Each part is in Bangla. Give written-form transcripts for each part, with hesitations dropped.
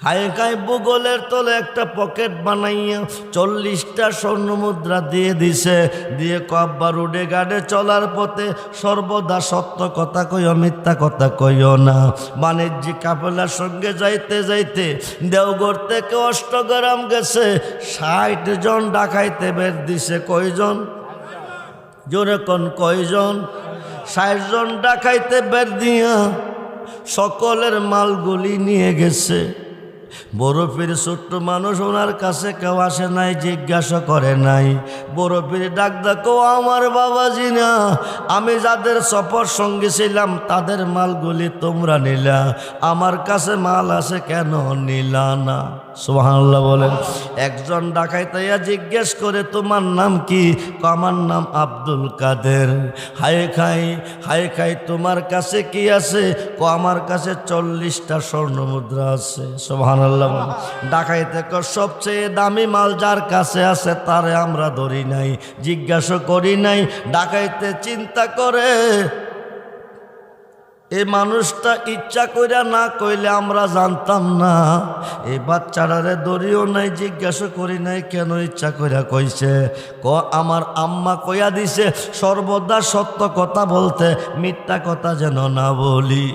হায়কাই ভূগোলের তলে একটা পকেট বানাইয়া 40টা স্বর্ণ মুদ্রা দিয়ে দিছে, দিয়ে কব্বা রোডে গাড়ে চলার পথে সর্বদা সত্য কথা কইও, মিথ্যা কথা কইও না। বাণিজ্যিক কাফেলার সঙ্গে যাইতে যাইতে দেওঘর থেকে অষ্টগ্রাম গেছে, 60 জন ডাকাইতে বের দিছে। কয়জন? জোরে কোন কয়জন? 60 জন ডাকাইতে বের দিয়া সকলের মালগুলি নিয়ে গেছে। বরফির ছোট্ট মানুষ, ওনার কাছে কেউ আসে নাই, জিজ্ঞাসা করে নাই। বরফির ডাক দেখো, আমার বাবাজি না, আমি যাদের সফর সঙ্গে ছিলাম তাদের মালগুলি তোমরা নিলা, আমার কাছে মাল আছে কেন নিলা না? সুবহানাল্লাহ বলেন। একজন ডাকাইতাইয়া জিজ্ঞেস করে, তোমার নাম কি? আমার নাম আব্দুল কাদের। হায় খাই তোমার কাছে কি আছে? আমার কাছে 40টা স্বর্ণ মুদ্রা আছে। সুবহানাল্লাহ বলেন। ডাকাইতে সবচেয়ে দামি মাল যার কাছে আছে তারে আমরা ধরি নাই, জিজ্ঞাসা করি নাই। ডাকাইতে চিন্তা করে, এই মানুষটা ইচ্ছা কইরা না কইলে আমরা জানতাম না, এই বাচ্চাটারে দড়িও নাই, জিজ্ঞাসা করি নাই কেন ইচ্ছা কইরা কইছে। আমার আম্মা কইয়া দিছে সর্বদা সত্য কথা বলতে, মিথ্যা কথা যেন না বলি।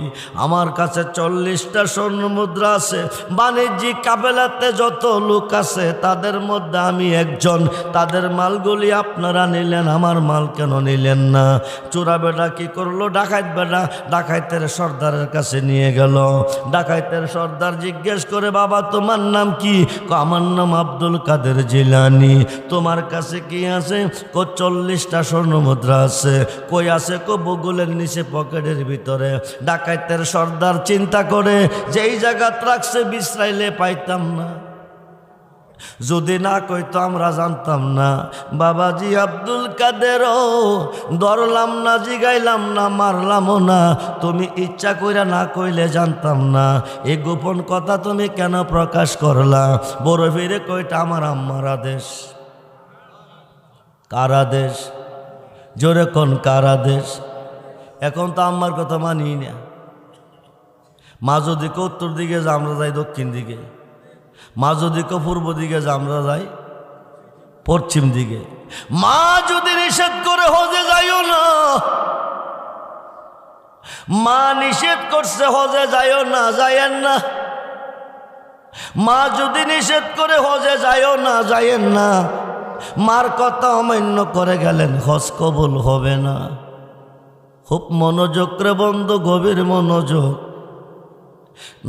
আমার কাছে 40টা স্বর্ণ মুদ্রা আছে, বাণিজ্যিক কাফেলাতে যত লোক আছে তাদের মধ্যে আমি একজন, তাদের মালগুলি আপনারা নিলেন, আমার মাল কেন নিলেন না? চোরা বেটা কি করলো? ডাকাইত বেটা ডাকাইতের সর্দারের কাছে নিয়ে গেল। ডাকাইতের সর্দার জিজ্ঞেস করে, বাবা তোমার নাম কি? আমার নাম আব্দুল কাদের জিলানি। তোমার কাছে কি আছে? 40টা স্বর্ণ মুদ্রা আছে। কই আছে? ভূগোলের নিচে পকেটের ভিতরে। ডাকাইতের সর্দার চিন্তা করে, যেই জায়গা রাখছে বিশ্রাইলে পাইতাম না, যদি না কইতো আমরা জানতাম না। বাবাজি আব্দুল কাদের, ধরলাম না, জিগাইলাম না, মারলামও না, তুমি ইচ্ছা কইরা না কইলে জানতাম না। এই গোপন কথা তুমি কেন প্রকাশ করলা? বড় ফিরে কইটা আমার আম্মার আদেশ। কার আদেশ? জোরে কোন কার আদেশ? এখন তো আম্মার কথা মানি না। মা যদি উত্তর দিকে যা আমরা যাই দক্ষিণ দিকে, মা যদি পূর্ব দিকে যা আমরা যাই পশ্চিম দিকে। মা যদি নিষেধ করে হজে যাইও না, মা নিষেধ করছে হজে যাইও না, যাইয়েন না। মা যদি নিষেধ করে হজে যাইও না, যাইয়েন না। মার কথা অমান্য করে গেলেন, হজ কবুল হবে না। খুব মনোযোগ রে বন্ধু, গভীর মনোযোগ।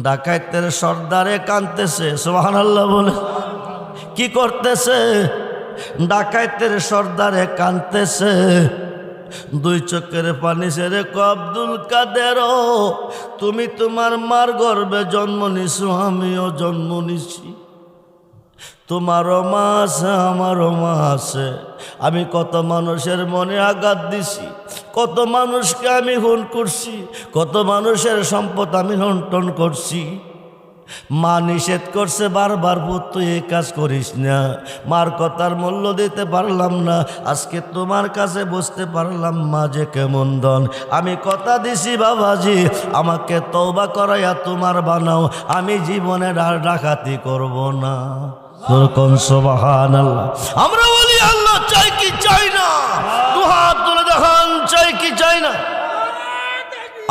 ডাকাইতের সর্দারে কাঁদতেছে। সুবহানাল্লাহ বলে। কি করতেছে? ডাকাইতের সর্দারে কাঁদতেছে, দুই চোখের পানি ছেড়ে আব্দুল কাদের, তুমি তোমার মার গর্ভে জন্ম নিছো, আমিও জন্ম নিছি। তোমারও মা আছে, আমারও মা আছে। আমি কত মানুষের মনে আঘাত দিছি, কত মানুষকে আমি খুন করছি, কত মানুষের সম্পদ আমি লুণ্ঠন করছি। মা নিষেধ করছে বারবার, পুত তুই এই কাজ করিস না। মার কথার মূল্য দিতে পারলাম না, আজকে তোমার কাছে বুঝতে পারলাম মা যে কেমন ধন। আমি কথা দিছি বাবাজি, আমাকে তওবা করাইয়া তোমার বানাও, আমি জীবনে ডাকাতি করব না। সুবহানাল্লাহ। আমরা বলি আল্লাহ চাই কি চাই না? দুহাত তুলে দেখান, চাই কি চাই না?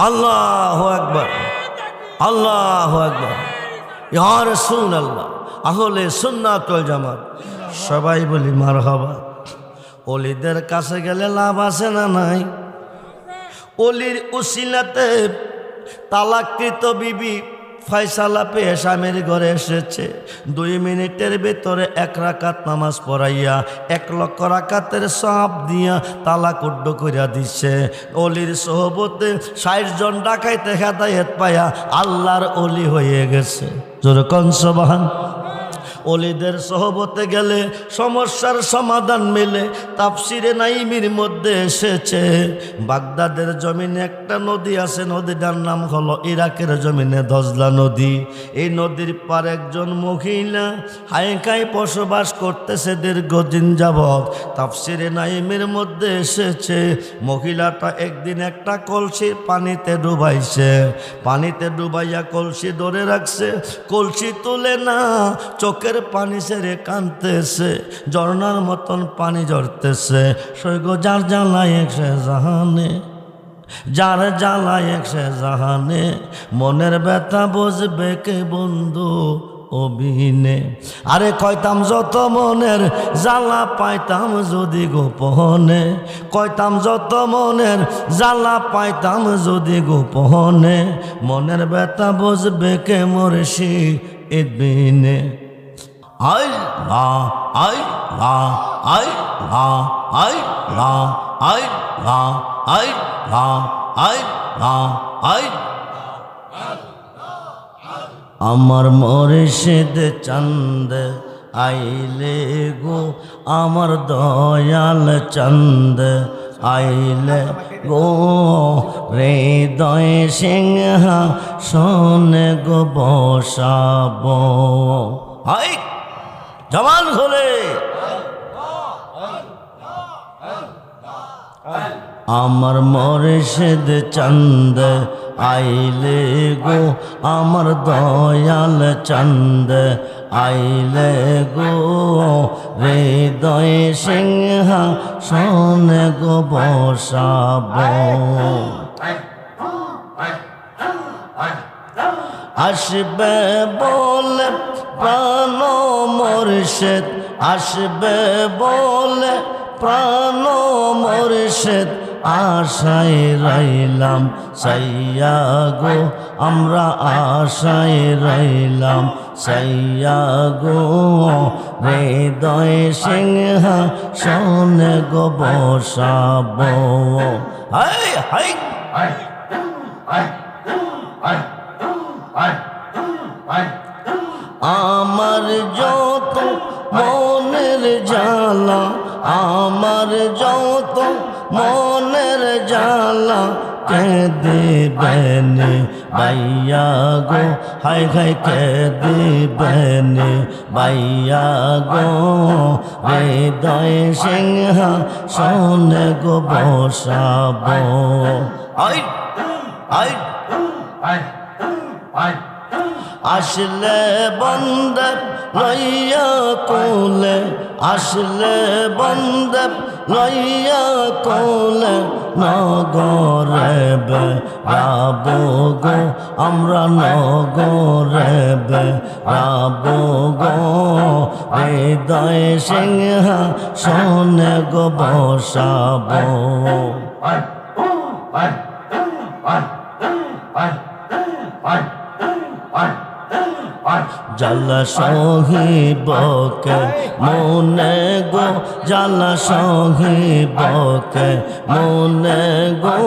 আল্লাহু আকবার, আল্লাহু আকবার। ইয়া রাসূলুল্লাহ, আহলে সুন্নাত ওয়াল জামাত সবাই বলি মারহাবা। ওলিদের কাছে গেলে লাভ আছে না নাই? ওলির উসিলাতে তালাককৃত বিবি ফয়সালা পেয়ে স্বামীর ঘরে এসেছে। 2 মিনিটের ভেতরে 1 রাকাত নামাজ পড়াইয়া 1 লক্ষ রাকাতের সওয়াব দিয়া তালাক উড্ড কইরা দিচ্ছে। ওলির সোহবতে 60 জন ডাকাইতে হেদায়েত পায়া আল্লাহর ওলি হয়ে গেছে। জোরে কোন সুবহান। ওলিদের সহবতে গেলে সমস্যার সমাধান মেলে। তাফসিরে নাইমির মধ্যে এসেছে বাগদাদের জমিনে একটা নদী আছে, নদীটার নাম হলো ইরাকের জমিনে দজলা নদী। এই নদীর পার একজন মহিলা হায়কায় বসবাস করতেছে দীর্ঘদিন যাবৎ। তাফসিরে নাইমের মধ্যে এসেছে মহিলাটা একদিন একটা কলসি পানিতে ডুবাইছে, পানিতে ডুবাইয়া কলসি ধরে রাখছে, কলসি তুলে না, চোখের পানি ছেড়ে কাঁদতেছে, ঝর্ণার মতন পানি ঝরতেছে। সৈগ যার জ্বালায় সে জাহানে, যার জ্বালায় সে জাহানে, মনের ব্যথা বুঝবে কে বন্ধু অবিনে। আরে কইতাম যত মনের জ্বালা পাইতাম যদি গোপনে, কইতাম যত মনের জ্বালা পাইতাম যদি গোপনে, মনের ব্যথা বুঝবে কে মরছি এদিনে। আই লা আই লা আই লা আই লা আই লা আই লা আই লা আই। আমার মুর্শিদ চাঁদ আইলে গো, আমার দয়াল চাঁদ আইলে গো, হৃদয় সিংহ শোনে গো বসাব। হাই জবান খোলে। আমার মুর্শিদ চাঁদ আইলে গো, আমার দয়াল চাঁদ আইলে গো, হৃদয় সিংহ শোনে গো বসাব। আসবে বলে প্রাণ মুর্শিদ, আসবে বলে প্রাণ মুর্শিদ, আশায় রইলাম সাইয়া গো, আমরা আশায় রইলাম সাইয়া গো, হৃদয় সিংহ শোনে গো বসাব। হাই হাই আমার যত মনের জ্বালা, আমার যত মনের জ্বালা, কে দিবেন বাইয়া গো, হাই হাই কে দিবেন বাইয়া গো, হৃদয় সিংহ শোনে গো বসাব। আই আই আসলে বন্দে লইয়া কোলে, আসলে বন্দে লইয়া কোলে, নগরে বেড়াব গো, আমরা নগরে বেড়াব গো, হৃদয় সিংহ শোনে গো বসাব। জ্বালা সহিবকে মনে গো, জ্বালা সহিবকে মনে গো,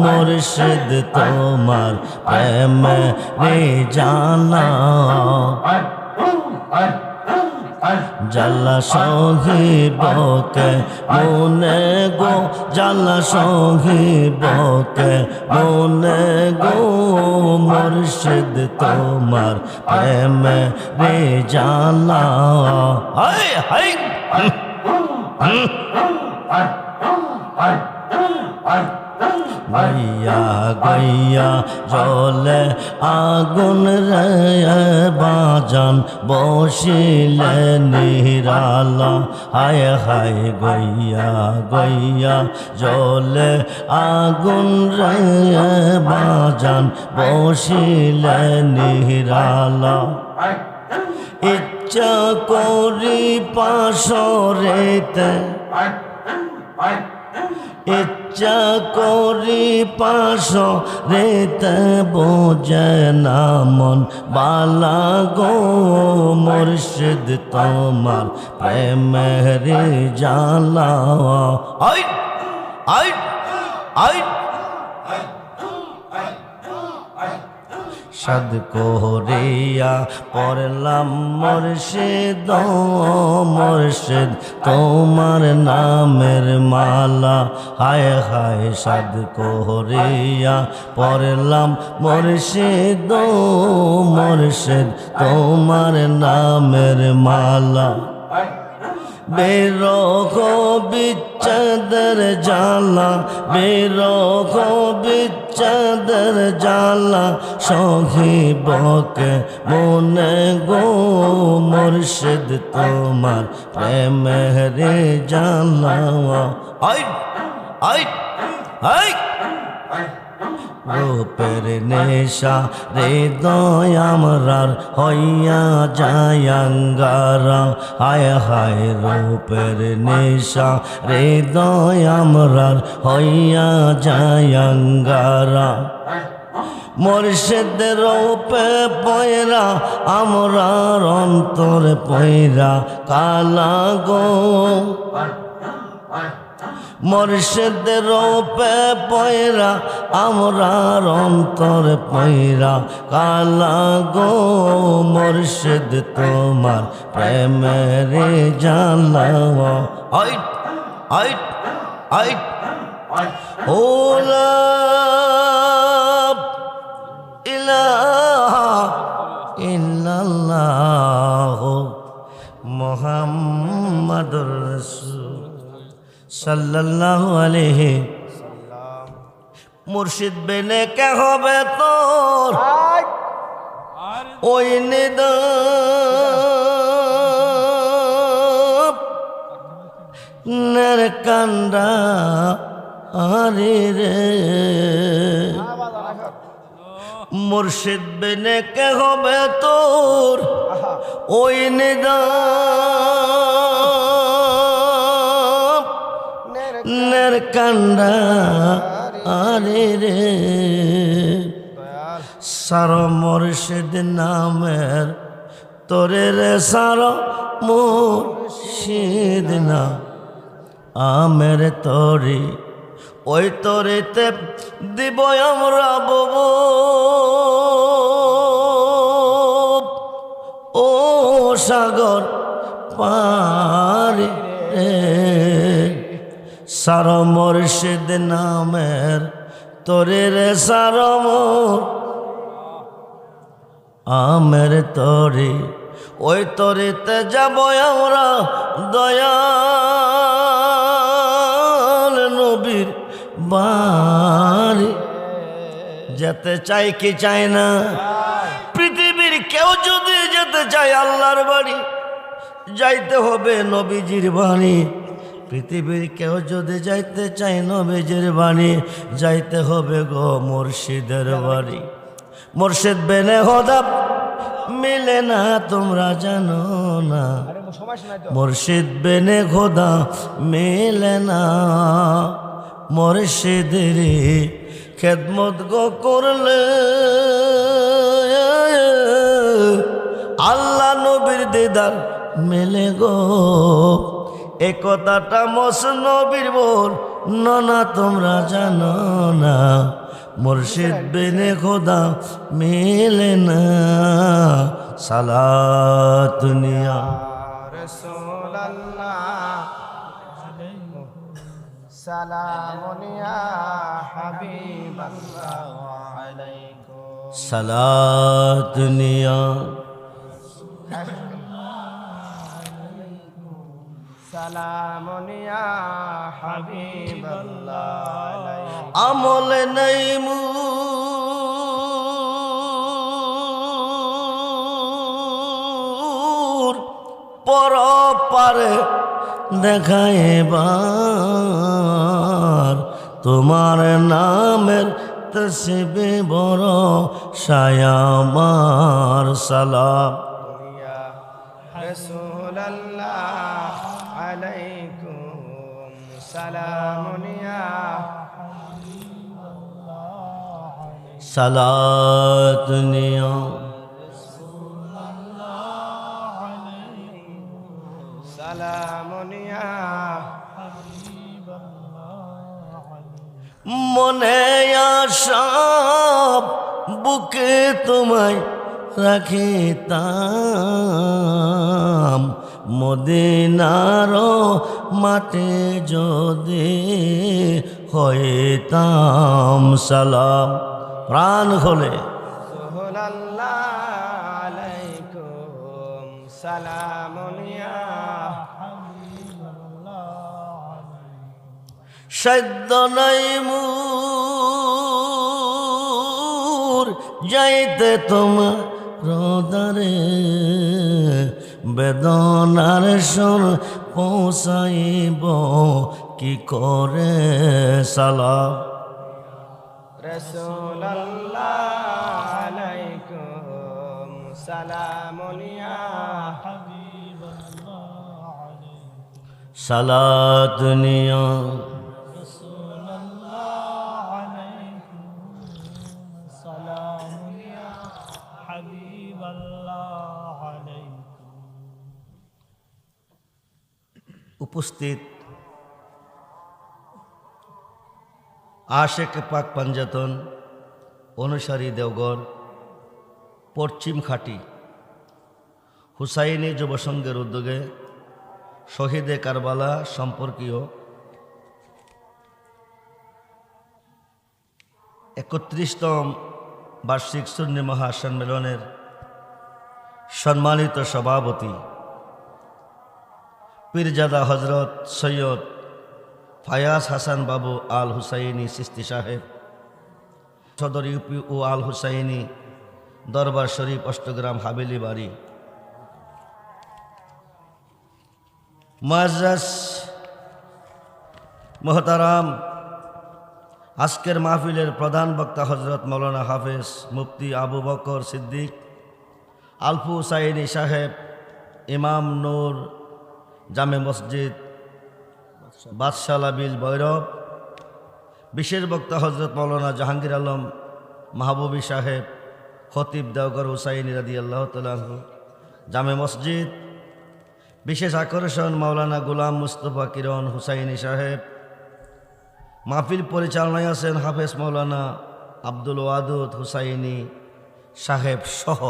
মুর্শিদ তোমার প্রেমে রে জানা। জ্বালা সহিবকে মনে গো, জ্বালা সহিবকে মনে গো, মুর্শিদ তোমার প্রেমে রে জানা। হাই হাই গইয়া গইয়া জলে আগুন রে বাজান, বসিলে নিরালা। হায় হায় গইয়া গইয়া জলে আগুন রে বাজান, বসিলে নিরালা। ইচ্ছা করি পাশরেতে, ইচ্ছা করি পাশরেতে, বোঝে না মন বালা গো, মুর্শিদ তোমার প্রেমের জ্বালা। আই আই আই সাদ করিয়া পড়লাম মুর্শিদ মুর্শিদ তোমার নামের মালা হায় হায় সাদ করিয়া পড়লাম মুর্শিদ মুর্শিদ তোমার নামের মালা বিরহ বিচ্ছেদের জ্বালা বিরহ বিচ্ছেদের জ্বালা সহিবকে মনে গো মুর্শিদ তোমার প্রেমের জ্বালা আই আই আই রূপের নেশা হৃদয় আমরার হইয়া যায়াঙ্গারা হায় হায় রূপের নেশা হৃদয় আমরার হইয়া যায়াঙ্গারা মুর্শিদ রূপে পয়রা আমরার অন্তর পয়রা কালা গো মুর্শিদ রূপে পয়রা আমরার অন্তর পয়রা কালা গো মুর্শিদ তোমার প্রেমের জ্বালা আইট আইট আইট ওলা ইলাহা ইল্লাল্লাহ মুহাম্মাদুর রাসূল সাল্লাল্লাহু আলাইহি মুর্শিদ বেনে কে হবে তোর ওই নিদানের কান্ডা আরে রে মুর্শিদ বেনে কে হবে তোর ওই নিদানের কান্ডা আরে রে সার মুর্শিদ নামের তোরে রে সার মুর্শিদ না আমের তরি ওই তরিতে দিব আমরা ববু ও সাগর পারে সার মুর্শিদ নামের তোরে রে সার আমের তরি ওই তরিতে যাব আমরা দয়াল নবীর বাড়ি যেতে চাই কি চাই না পৃথিবীর কেউ যদি যেতে চায় আল্লাহর বাড়ি যাইতে হবে নবীজির বাণী পৃথিবীর কেউ যদি যাইতে চায় নবীজির বাণী যাইতে হবে গো মুর্শিদের বাড়ি মুর্শিদ বেনে হদা মিলে না তোমরা জানো না মুর্শিদ বেনে খোদা মিলে না মুর্শিদের খেদমত গো করলে আল্লাহ নবীর দিদার মেলে গো এ কথাটা মসনবীর বল না তোমরা জানো না মুর্শিদ বিনে খোদা মিলে না সালাত দুনিয়া রাসূলুল্লাহ সালামুন ইয়া হাবিবাল্লাহ আলাইকুম সালাত দুনিয়া সালামুন ইয়া হাবিবাল্লাহ আলাইকুম আমল নাই মুর পর পারে দেখাইবার তোমার নামের তসবি বড় শায়ামার সালাম ইয়া রাসূলুল্লাহ আলাইকুম সালামুন ইয়া সালাত নিয়া সালামুন ইয়া মনে আশাব বুকে তোমায় রাখিতাম, মদিনার মাঠে যদি হইতাম সালাম। প্রাণ হলে সাল্লাল্লাহু আলাইকুম সালামুন ইয়া সাধ্য নাই মোর যাইতে তোমার রোদারে, বেদনার স্বর পৌঁছাইব কি করে সালাম। রাসূলুল্লাহ আলাইকুম সালামুন ইয়া সালাত নিয়া উপস্থিত আশেক পাক পাঞ্জাতন অনুসারী দেওঘর পশ্চিম খাঁটি হুসাইনি যুব সংঘের উদ্যোগে শহীদে কারবালা সম্পর্কীয় 31তম বার্ষিক সুন্নি মহাসম্মেলনের সম্মানিত সভাপতি পীরজাদা হজরত সৈয়দ ফায়াজ হাসান বাবু আল হুসাইনি চিস্তি সাহেব, সদর ইউপি ও আল হুসাইনি দরবার শরীফ অষ্টগ্রাম হাবেলি বাড়ি, মুআজ্জাজ মোহতারাম, আজকের মাহফিলের প্রধান বক্তা হজরত মৌলানা হাফেজ মুফতি আবু বকর সিদ্দিক আলফু হুসাইনি সাহেব, ইমাম নূর জামে মসজিদ বাদশালা বিল ভৈরব, বিশেষ বক্তা হজরত মৌলানা জাহাঙ্গীর আলম মাহবুবী সাহেব, খতিব দেওঘর হুসাইনি রাদিয়াল্লাহু তাআলা আনহু জামে মসজিদ, বিশেষ আকর্ষণ মাওলানা গোলাম মুস্তফা কিরণ হুসাইনি সাহেব, মাহফিল পরিচালনায় আছেন হাফেজ মাওলানা আব্দুল ওয়াদুদ হুসাইনি সাহেব সহ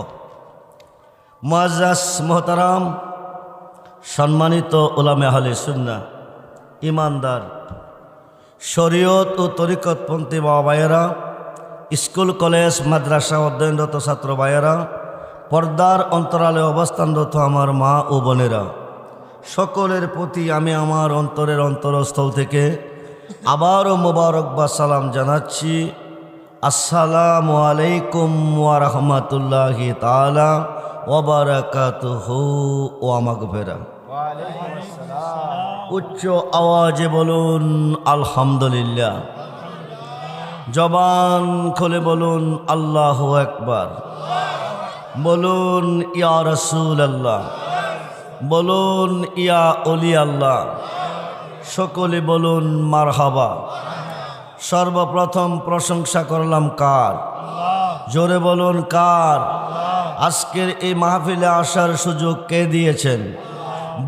মুআজ্জাজ মোহতারাম, সম্মানিত উলামে আহলে সুন্নাহ, ইমানদার, শরীয়ত ও তরিকতপন্থী বাবা ভাইয়েরা, স্কুল কলেজ মাদ্রাসা অধ্যয়নরত ছাত্র ভাইয়েরা, পর্দার অন্তরালে অবস্থানরত আমার মা ও বোনেরা, সকলের প্রতি আমি আমার অন্তরের অন্তরস্থল থেকে আবারও মোবারকবাদ সালাম জানাচ্ছি। আসসালামু আলাইকুম ওয়া রাহমাতুল্লাহি তাআলা ওয়া বারাকাতুহু ওয়া মাগফিরা। ওয়া আলাইকুম আসসালাম। উচ্চ আওয়াজে বলুন আলহামদুলিল্লাহ, জবান খুলে বলুন আল্লাহু আকবার, বলুন ইয়া রাসূলুল্লাহ, বলুন ইয়া ওলি আল্লাহ, সকলে বলুন মারহাবা। সর্বপ্রথম প্রশংসা করলাম কার? জোরে বলুন কার? আজকের এই মাহফিলে আসার সুযোগ কে দিয়েছেন?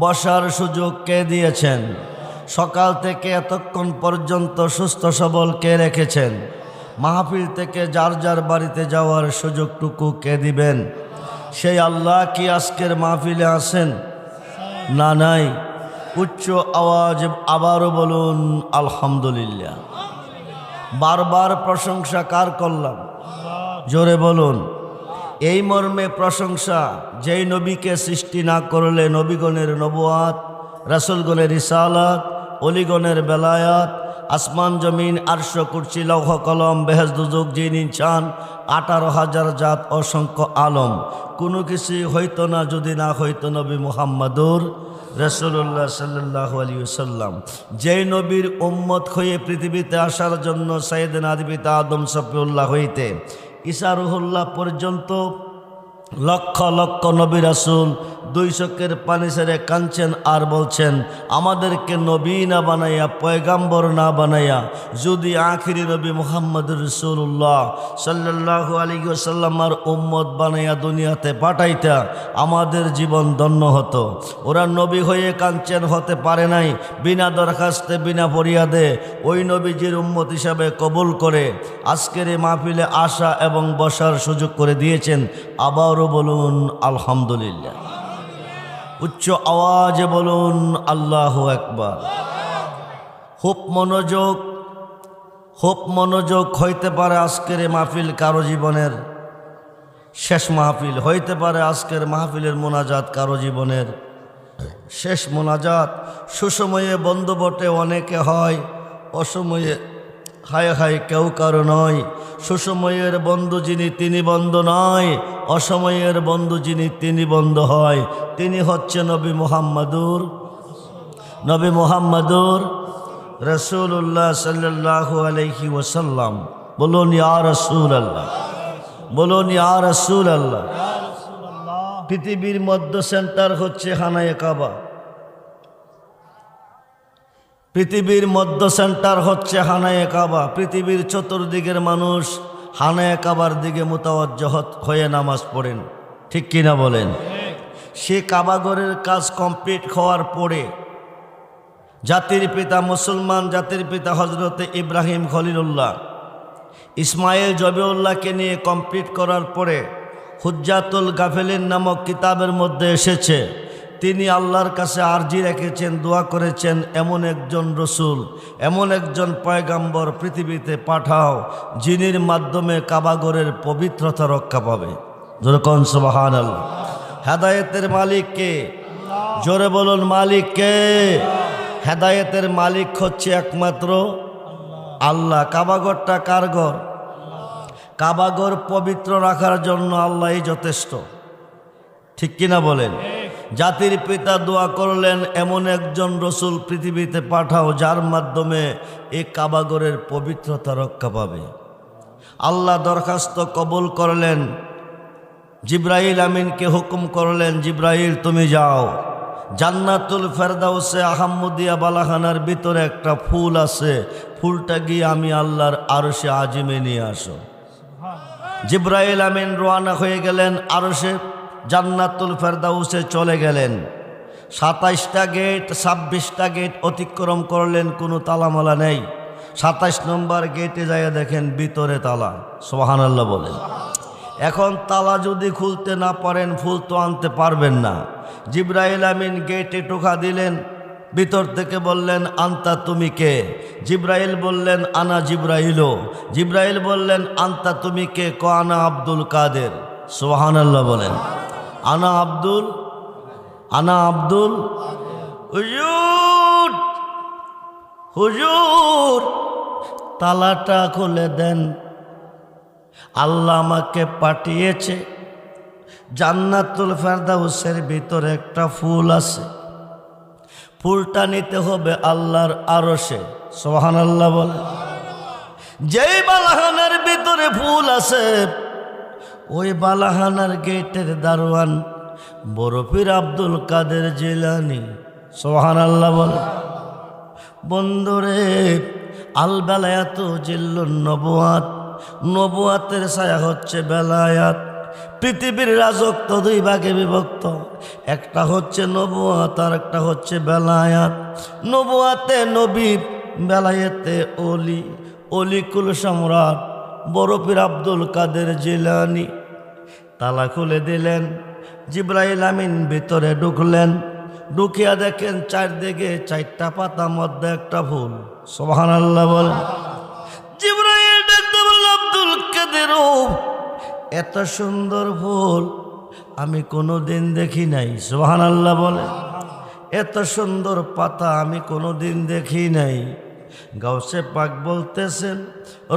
বসার সুযোগ কে দিয়েছেন? সকাল থেকে এতক্ষণ পর্যন্ত সুস্থ সবল কে রেখেছেন? মাহফিল থেকে যার যার বাড়িতে যাওয়ার সুযোগটুকু কে দিবেন? সেই আল্লাহ কি আজকের মাহফিলে আছেন? না নাই? উচ্চ আওয়াজ আবারও বলুন আলহামদুলিল্লাহ। বারবার প্রশংসা কার করলাম? জোরে বলুন। এই মর্মে প্রশংসা, যেই নবীকে সৃষ্টি না করলে নবীগণের নবুয়াত, রাসূলগণের রিসালাত, অলিগণের বেলায়াত, আসমান জমিন আরশ কুরসি লৌহ কলম বেহেশত দুজক জিন ইনসান 18,000 জাত অসংখ্য আলম, কোনো কিছুই হইতো না যদি না হইতো নবী মুহাম্মাদুর রাসূলুল্লাহ সাল্লাল্লাহু আলাইহি ওয়াসাল্লাম। যেই নবীর উম্মত হয়ে পৃথিবীতে আসার জন্য সাইয়েদনা আদিপিতা আদম সফিউল্লাহ হইতে ঈসা রুহুল্লাহ পর্যন্ত লক্ষ লক্ষ নবী রাসূল দুই চোখের পানি ছেড়ে কাঁদছেন আর বলছেন, আমাদেরকে নবী না বানাইয়া, পয়গাম্বর না বানাইয়া যদি আখিরি নবী মুহাম্মদুর রাসূলুল্লাহ সাল্লাল্লাহু আলাইহি ওয়াসাল্লামের উম্মত বানাইয়া দুনিয়াতে পাঠাইতা, আমাদের জীবন ধন্য হতো। ওরা নবী হয়ে কাঁদছেন, হতে পারে নাই, বিনা দরখাস্তে বিনা ফরিয়াদে ওই নবীজির উম্মত হিসাবে কবুল করে আজকের এই মাহফিলে আসা এবং বসার সুযোগ করে দিয়েছেন। আবারও বলুন আলহামদুলিল্লাহ। উচ্চ আওয়াজে বলুন আল্লাহু আকবার। খুব মনোযোগ হইতে পারে আজকের এই মাহফিল কারো জীবনের শেষ মাহফিল, হইতে পারে আজকের মাহফিলের মোনাজাত কারো জীবনের শেষ মোনাজাত। সুসময়ে বন্ধু বটে অনেকে হয়, অসময়ে হায় হায় কেউ কারো নয়। সুসময়ের বন্ধু যিনি তিনি বন্ধু নয়, অসময়ের বন্ধু যিনি তিনি বন্ধু হয়। তিনি হচ্ছে নবী মুহাম্মাদুর রাসূলুল্লাহ সাল্লাল্লাহু আলাইহি ওয়াসাল্লাম। বলুন ইয়া রাসূলুল্লাহ, বলুন ইয়া রাসূলুল্লাহ। পৃথিবীর মধ্য সেন্টার হচ্ছে খানায়ে কাবা। পৃথিবীর মধ্য সেন্টার হচ্ছে খানায়ে কাবা। পৃথিবীর চতুর্দিকের মানুষ খানায়ে কাবার দিকে মুতাওয়াজ্জহ হয়ে নামাজ পড়েন, ঠিক কিনা বলেন? সে কাবাঘরের কাজ কমপ্লিট হওয়ার পরে জাতির পিতা মুসলমান জাতির পিতা হজরতে ইব্রাহিম খলিলুল্লাহ ইসমাইল জবিউল্লাহকে নিয়ে কমপ্লিট করার পরে হুজ্জাতুল গাফেলিন নামক কিতাবের মধ্যে এসেছে, তিনি আল্লাহর কাছে আরজি রেখেছেন, দোয়া করেছেন, এমন একজন রসুল, এমন একজন পয়গাম্বর পৃথিবীতে পাঠাও যিনির মাধ্যমে কাবাঘরের পবিত্রতা রক্ষা পাবে। যেরকম সুবহানাল্লাহ। হেদায়েতের মালিক কে? জোরে বলুন মালিক কে? হেদায়েতের মালিক হচ্ছে একমাত্র আল্লাহ। কাবাঘরটা কার ঘর? কাবাঘর পবিত্র রাখার জন্য আল্লাহই যথেষ্ট, ঠিক কিনা বলেন? জাতির পিতা দোয়া করলেন এমন একজন রসুল পৃথিবীতে পাঠাও যার মাধ্যমে এই কাবাঘরের পবিত্রতা রক্ষা পাবে। আল্লাহ দরখাস্ত কবুল করলেন, জিব্রাইল আমিনকে হুকুম করলেন, জিব্রাইল তুমি যাও, জান্নাতুল ফেরদাউসে আহমদিয়া বালাখানার ভিতরে একটা ফুল আছে, ফুলটা গিয়ে আমি আল্লাহর আরশে আজিমে নিয়ে আসো। জিব্রাইল আমিন রওনা হয়ে গেলেন আরশে জান্নাতুল ফেরদাউসে চলে গেলেন। 27টা গেট 26টা গেট অতিক্রম করলেন, কোনো তালামালা নেই। 27 নম্বর গেটে যাইয়া দেখেন ভিতরে তালা। সুবহানাল্লাহ বলেন। এখন তালা যদি খুলতে না পারেন ফুল তো আনতে পারবেন না। জিব্রাইল আমিন গেটে টোকা দিলেন, ভিতর থেকে বললেন আন্তা তুমি কে? জিব্রাইল বললেন আনা জিব্রাইল। জিব্রাইল বললেন আন্তা তুমি কে? ক আনা আব্দুল কাদের। সুবহানাল্লাহ বলেন। আনা আব্দুল হুজুর, হুজুর তালাটা খুলে দেন, আল্লাহ আমাকে পাঠিয়েছে, জান্নাতুল ফেরদাউসের ভিতরে একটা ফুল আছে, ফুলটা নিতে হবে আল্লাহর আরশে। সুবহানাল্লাহ বলে। যেই বালাহানার ভিতরে ফুল আছে ওই বালাহানার গেটের দারোয়ান বরফির আব্দুল কাদের জিলানী। সুবহানাল্লাহ বলে। বন্ধুরে, আল বেলায়াত জিল্লুন নবুয়াত, নবুয়াতের ছায়া হচ্ছে বেলায়াত। পৃথিবীর রাজত্ব দুই ভাগে বিভক্ত, একটা হচ্ছে নবুয়াত আর একটা হচ্ছে বেলায়াত। নবুয়াতে নবী, বেলায়েতে অলি। অলিকুল সম্রাট বরফির আব্দুল কাদের জিলানী। তালা খুলে দিলেন, জিব্রাইল আমিন ভিতরে ঢুকলেন, ঢুকিয়া দেখেন চারদিকে 4টা পাতা, মধ্যে একটা ফুল। সুবহানাল্লাহ বলেন। জিব্রাইল দেখতে বলল আব্দুল কাদের, এত সুন্দর ফুল আমি কোনোদিন দেখি নাই। সুবহানাল্লাহ বলে। এত সুন্দর পাতা আমি কোনোদিন দেখি নাই। গাউসে পাক বলতেছেন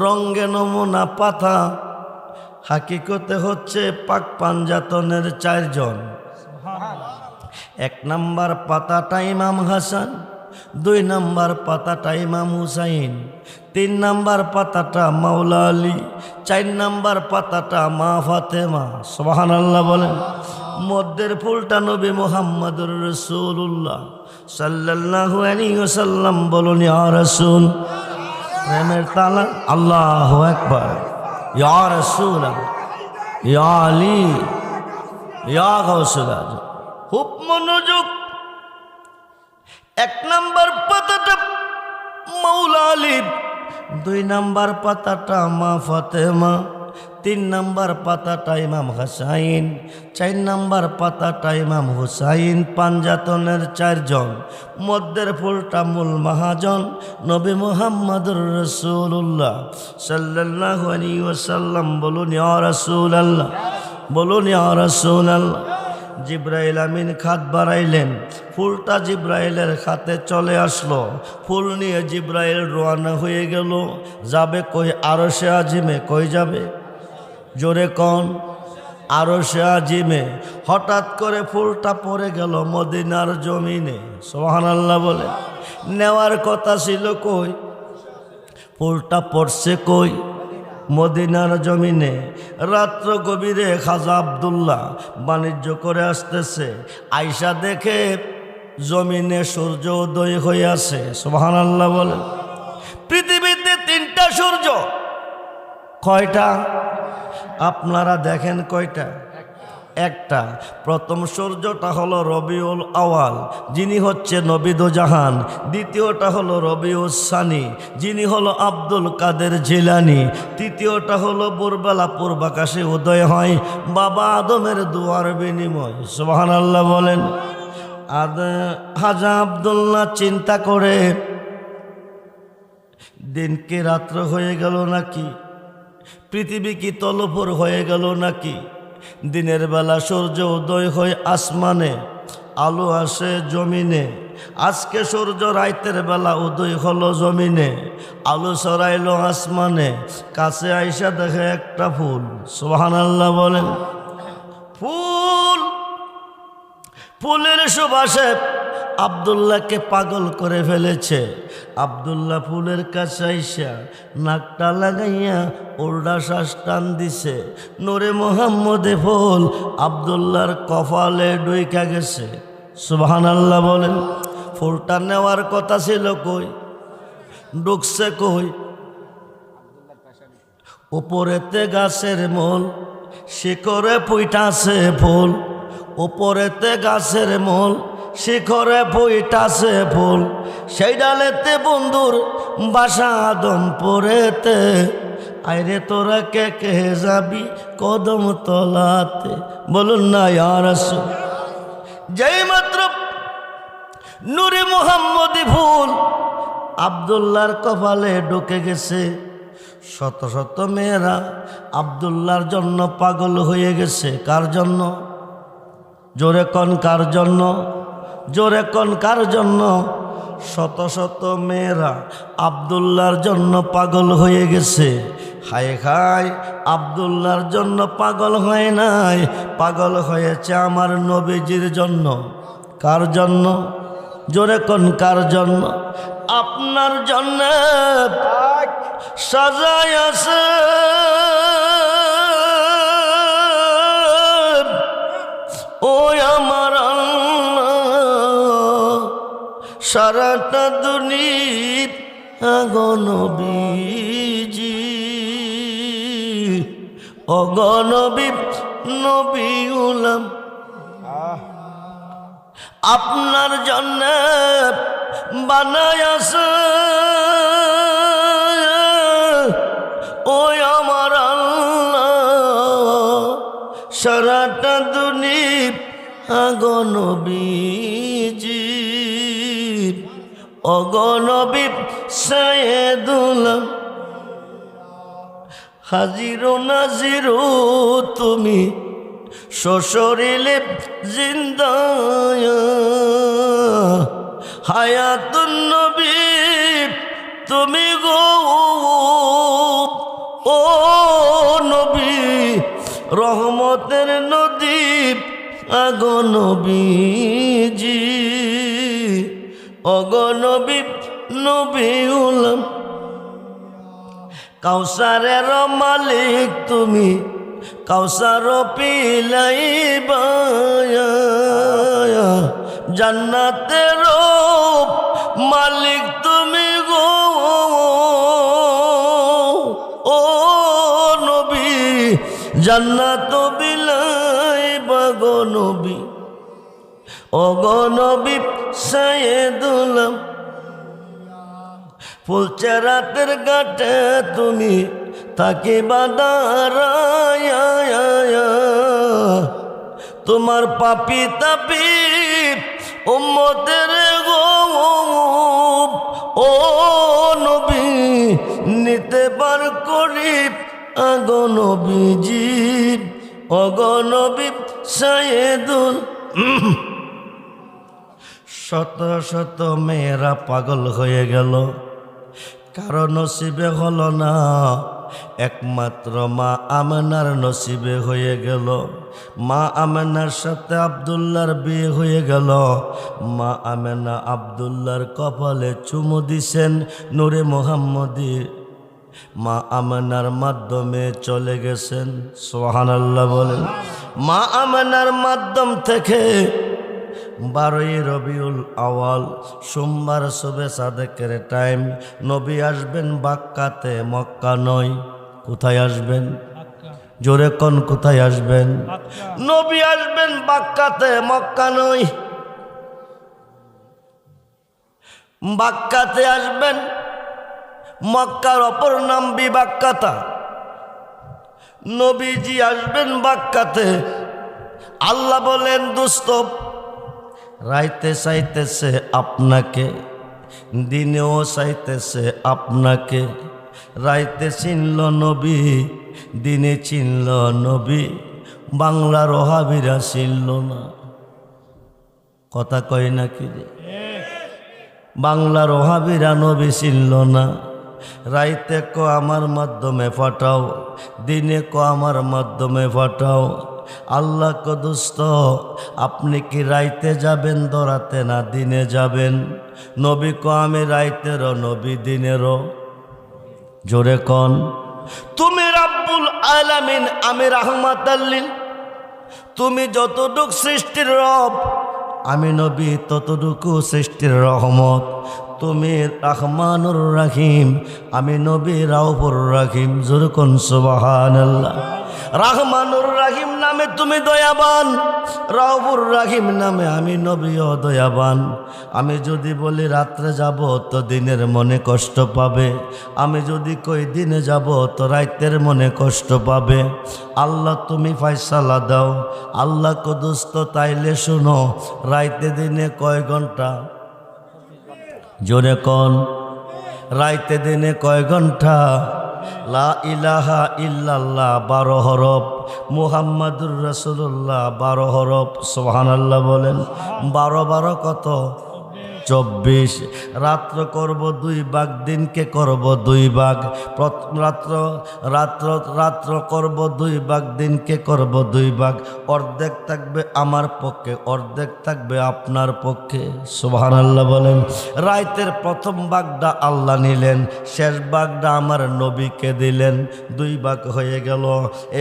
রঙ্গে নমুনা পাতা, হাকিকতে হচ্ছে পাক পাঞ্জাতনের 4 জন। 1 নাম্বার পাতাটা ইমাম হাসান, 2 নাম্বার পাতাটা ইমাম হুসাইন, 3 নাম্বার পাতাটা মাওলা আলী, 4 নাম্বার পাতাটা মা ফাতেমা। সুবহানাল্লাহ বলেন। মধ্যের ফুলটা নবী মুহাম্মদুর রাসূলুল্লাহ সাল্লাল্লাহু আলাইহি ওয়াসাল্লাম বলুন ইয়া রাসূল। প্রেমের তালা আল্লাহু আকবার। ইয়া রাসূল, ইয়া আলী, ইয়া গাউসুল আজম। খুব মনোযোগ। এক নাম্বার পাতাটা মাওলা আলী, দুই নাম্বার পাতাটা মা ফাতেমা, তিন নাম্বার পাতাটা ইমাম হাসাইন, চার নাম্বার পাতাটা ইমাম হুসাইন, পাঞ্জাতনের চারজন, মধ্যের ফুলটা মূল মহাজন নবী মুহাম্মদুর রাসূলুল্লাহ সাল্লাল্লাহু আলাইহি ওয়াসাল্লাম বলুন ইয়া রাসূলুল্লাহ, বলুন ইয়া রাসূলুল্লাহ। জিব্রাইল আমিন খাত বাড়াইলেন, ফুলটা জিব্রাইলের খাতে চলে আসলো। ফুল নিয়ে জিব্রাইল রওনা হয়ে গেল। যাবে কই? আরশে আজিমে। কই যাবে? জোরে কোন? আরশে আজিমে। হঠাৎ করে ফুলটা পড়ে গেল মদিনার জমিনে। সুবহানাল্লাহ বলে। নেওয়ার কথা ছিল কই? ফুলটা পড়ছে কই? মদিনার জমিনে। রাত্র গভীরে খাজা আব্দুল্লাহ বাণিজ্য করে আসতেছে। আয়সা দেখে জমিনে সূর্য উদয় হয়ে আছে। সুবহানাল্লাহ বলে। পৃথিবীতে তিনটা সূর্য। কয়টা? আপনারা দেখেন কয়টা? একটা। প্রথম সূর্যটা হলো রবিউল আওয়াল, যিনি হচ্ছে নবীদো জাহান। দ্বিতীয়টা হলো রবিউল সানি, যিনি হলো আব্দুল কাদের জিলানি। তৃতীয়টা হলো ভোরবেলা পূর্বাকাশে উদয় হয় বাবা আদমের দুয়ার বিনিময়। সুবহানাল্লাহ বলেন। খাজা আব্দুল্লাহ চিন্তা করে, দিন কি রাত্র হয়ে গেল নাকি? পৃথিবী কি তলফর হয়ে গেল নাকি? দিনের বেলা সূর্য উদয় হয় আসমানে, আলো আসে জমিনে। আজকে সূর্য রাতের বেলা উদয় হলো জমিনে, আলো ছড়াইল আসমানে। কাছে আইসা দেখে একটা ফুল। সুবহানাল্লাহ বলেন। ফুল, ফুলের সুবাসে আব্দুল্লাহকে পাগল করে ফেলেছে। আব্দুল্লাহ ফুলের কাছে আইসা নাকটা লাগাইয়া ওল্ডা শ্বাস টান দিছে। নূরে মুহাম্মদে ফুল আব্দুল্লাহর কপালে ঢুইকা গেছে। সুবহানাল্লাহ বলেন। ফুলটা নেওয়ার কথা ছিল কই? ঢুকছে কই? উপরেতে গাছের মূল, শিকড়ে পুইটাছে ফুল। উপরেতে গাছের মূল, শিখরে পুইটাছে ফুল। সেই ডালেতে বন্ধুর বাসা আদম পরেতে। আইরে তোরা কে কে যাবি কদম তলাতে? বলুন না ইয়া রাসূল। যেই মাত্র নূরে মুহাম্মদি ফুল আব্দুল্লাহর কপালে ঢুকে গেছে, শত শত মেয়েরা আব্দুল্লাহর জন্য পাগল হয়ে গেছে। কার জন্য? জোরে কোন কার জন্য? জোরে কোন কার জন্য? শত শত মেয়েরা আব্দুল্লাহর জন্য পাগল হয়ে গেছে। হায় হায়, আব্দুল্লাহর জন্য পাগল হয় নাই, পাগল হয়েছে আমার নবীজির জন্য। কার জন্য? জোরে কোন কার জন্য? আপনার জন্য সাজায় আছে ওই আমার আল্লাহ, সারাটা দুনিয়া গো নবীজি, ও গো নবী, নবী উলাম আপনার জন্য বানায় আছে ওই আমার আল্লাহ, সারাটা দুনিয়া গো নবীজি, ও গো নবী সাইয়েদুল হাজির নাজির তুমি সশরীরে জিন্দায়, হায়াতুন নবী তুমি গো ও নবী, রহমতের নদী আগো নবীজি, অগো নবী, নবী উলাম কাউসারের মালিক তুমি, কাউসার পিলাইবা জান্নাতের মালিক তুমি গো ও নবী জান্নাত বিলাইবা গো নবী ও গো নবী সাইয়েদুল ফুলচেরাতের ঘাটে তুমি থাকিবা দাঁড়ায়া তোমার পাপি তাপি উম্মতের গো ও নবী নিতে পার করি আগো নবীজি অগো নবী সাইয়েদুল শত শত মেয়েরা পাগল হয়ে গেল, কারো নসিবে হলো না, একমাত্র মা আমেনার নসিবে হয়ে গেল। মা আমেনার সাথে আব্দুল্লাহর বিয়ে হয়ে গেল। মা আমেনা আব্দুল্লাহর কপালে চুমু দিছেন নূরে মুহাম্মদী। মা আমেনার মাধ্যমে চলে গেছেন, সুবহানাল্লাহ বলেন। মা আমেনার মাধ্যম থেকে 12ই রবিউল আওয়াল সোমবার শবে সাদেকের টাইম নবী আসবেন বাক্কাতে, মক্কা নয়। কোথায় আসবেন? জোরে কোন কোথায় আসবেন? নবী আসবেন বাক্কাতে, মক্কা নয়। বাক্কাতে আসবেন, মক্কার অপর নাম বিবাক্কাতা। নবীজি আসবেন বাক্কাতে। আল্লাহ বলেন দোস্ত রাইতে চাইতেছে আপনাকে, দিনেও চাইতেছে আপনাকে। রাইতে চিনল নবী, দিনে চিনল নবী, বাংলার ওহাবিরা চিনল না। কথা কয় নাকি রে? বাংলার ওহাবিরা নবী চিনল না। রাইতে ক আমার মাধ্যমে ফাটাও, দিনে ক আমার মাধ্যমে ফাটাও। আল্লাহ কদুস্ত আপনি কি রাইতে যাবেন দরাতে না দিনে যাবেন? নবী ক আমি রাইতেরও নবী দিনেরও। জোরে কন তুমি রাব্বুল আলামিন, আমি রাহমাতাল লিল। তুমি যতটুক সৃষ্টির রব, আমি নবী ততটুকু সৃষ্টির রহমত। তুমি রহমানুর রাহিম, আমি নবী রাউফুর রাহিম। জোরে কোন সুবহানাল্লাহ। রহমানুর রাহিম নামে তুমি দয়াবান, রাউফুর রাহিম নামে আমি নবীও দয়াবান। আমি যদি বলি রাত্রে যাব তো দিনের মনে কষ্ট পাবে, আমি যদি কই দিনে যাব তো রাতের মনে কষ্ট পাবে। আল্লাহ তুমি ফয়সালা দাও। আল্লাহ কদুস্ত তাইলে শুনো, রাইতে দিনে কয় ঘন্টা? জোরে কোন রাইতে দিনে কয় ঘন্টা? লা ইলাহা ইল্লাল্লাহ 12 হরফ, মুহাম্মাদুর রাসূলুল্লাহ 12 হরফ। সুবহানাল্লাহ বলেন। 12 12 কত? 24। রাত্র করব 2 ভাগ, দিনকে করব 2 ভাগ। রাত্র করব 2 ভাগ, দিনকে করব 2 ভাগ। অর্ধেক থাকবে আমার পক্ষে, অর্ধেক থাকবে আপনার পক্ষে। সুবহানাল্লাহ বলেন। রাতের প্রথম ভাগটা আল্লাহ নিলেন, শেষ ভাগটা আমার নবীকে দিলেন। 2 ভাগ হয়ে গেল।